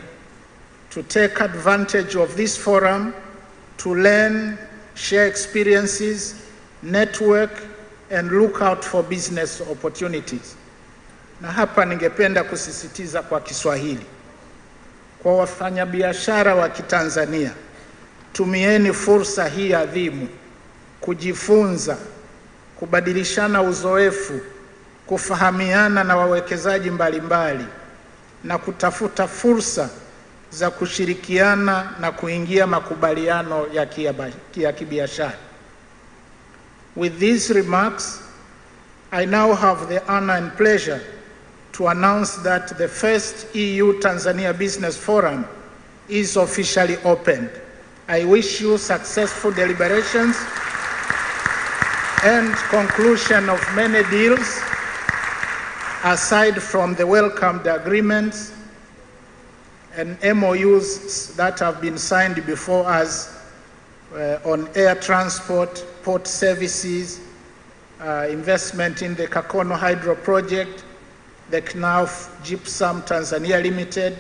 to take advantage of this forum to learn, share experiences, network, and look out for business opportunities. Na hapa ningependa kusisitiza kwa Kiswahili. Kwa wafanyabiashara wa Kitanzania, tumieni fursa hii adhimu kujifunza, kubadilishana uzoefu, kufahamiana na wawekezaji mbalimbali na kutafuta fursa za kushirikiana na kuingia makubaliano ya kibiashara. With these remarks, I now have the honor and pleasure to announce that the first EU-Tanzania Business Forum is officially opened. I wish you successful deliberations and conclusion of many deals aside from the welcomed agreements and MOUs that have been signed before us on air transport, port services, investment in the Kakono Hydro Project, the KNAF Gypsum Tanzania Limited.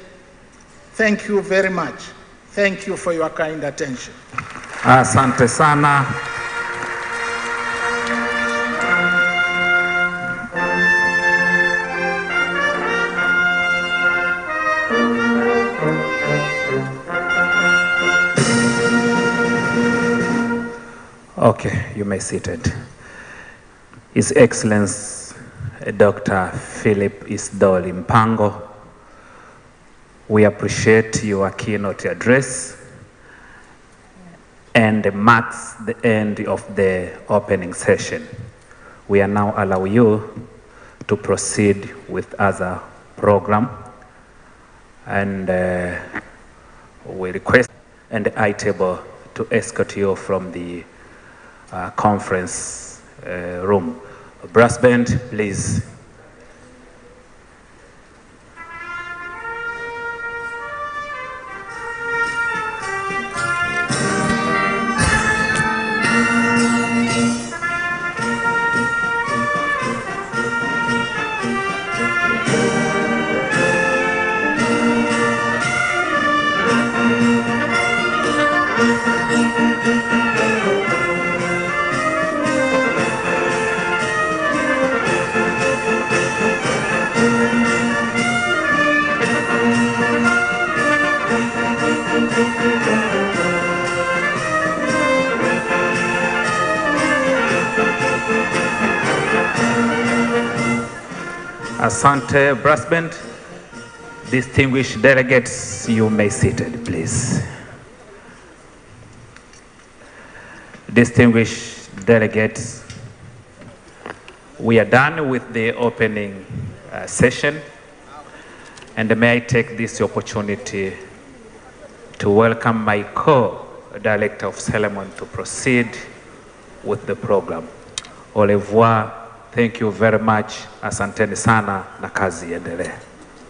Thank you very much. Thank you for your kind attention. Asante sana. Okay, you may sit seated. His Excellency Dr. Philip Isdori Mpango, we appreciate your keynote address and marks the end of the opening session. We are now allow you to proceed with other program, and we request and the table to escort you from the conference room. Brass band, please. Asante, brass band. Distinguished delegates, you may seated, please. Distinguished delegates, we are done with the opening session, and may I take this opportunity to welcome my co-director of ceremony to proceed with the program. Au revoir. Thank you very much. Asanteni sana na kazi iendelee.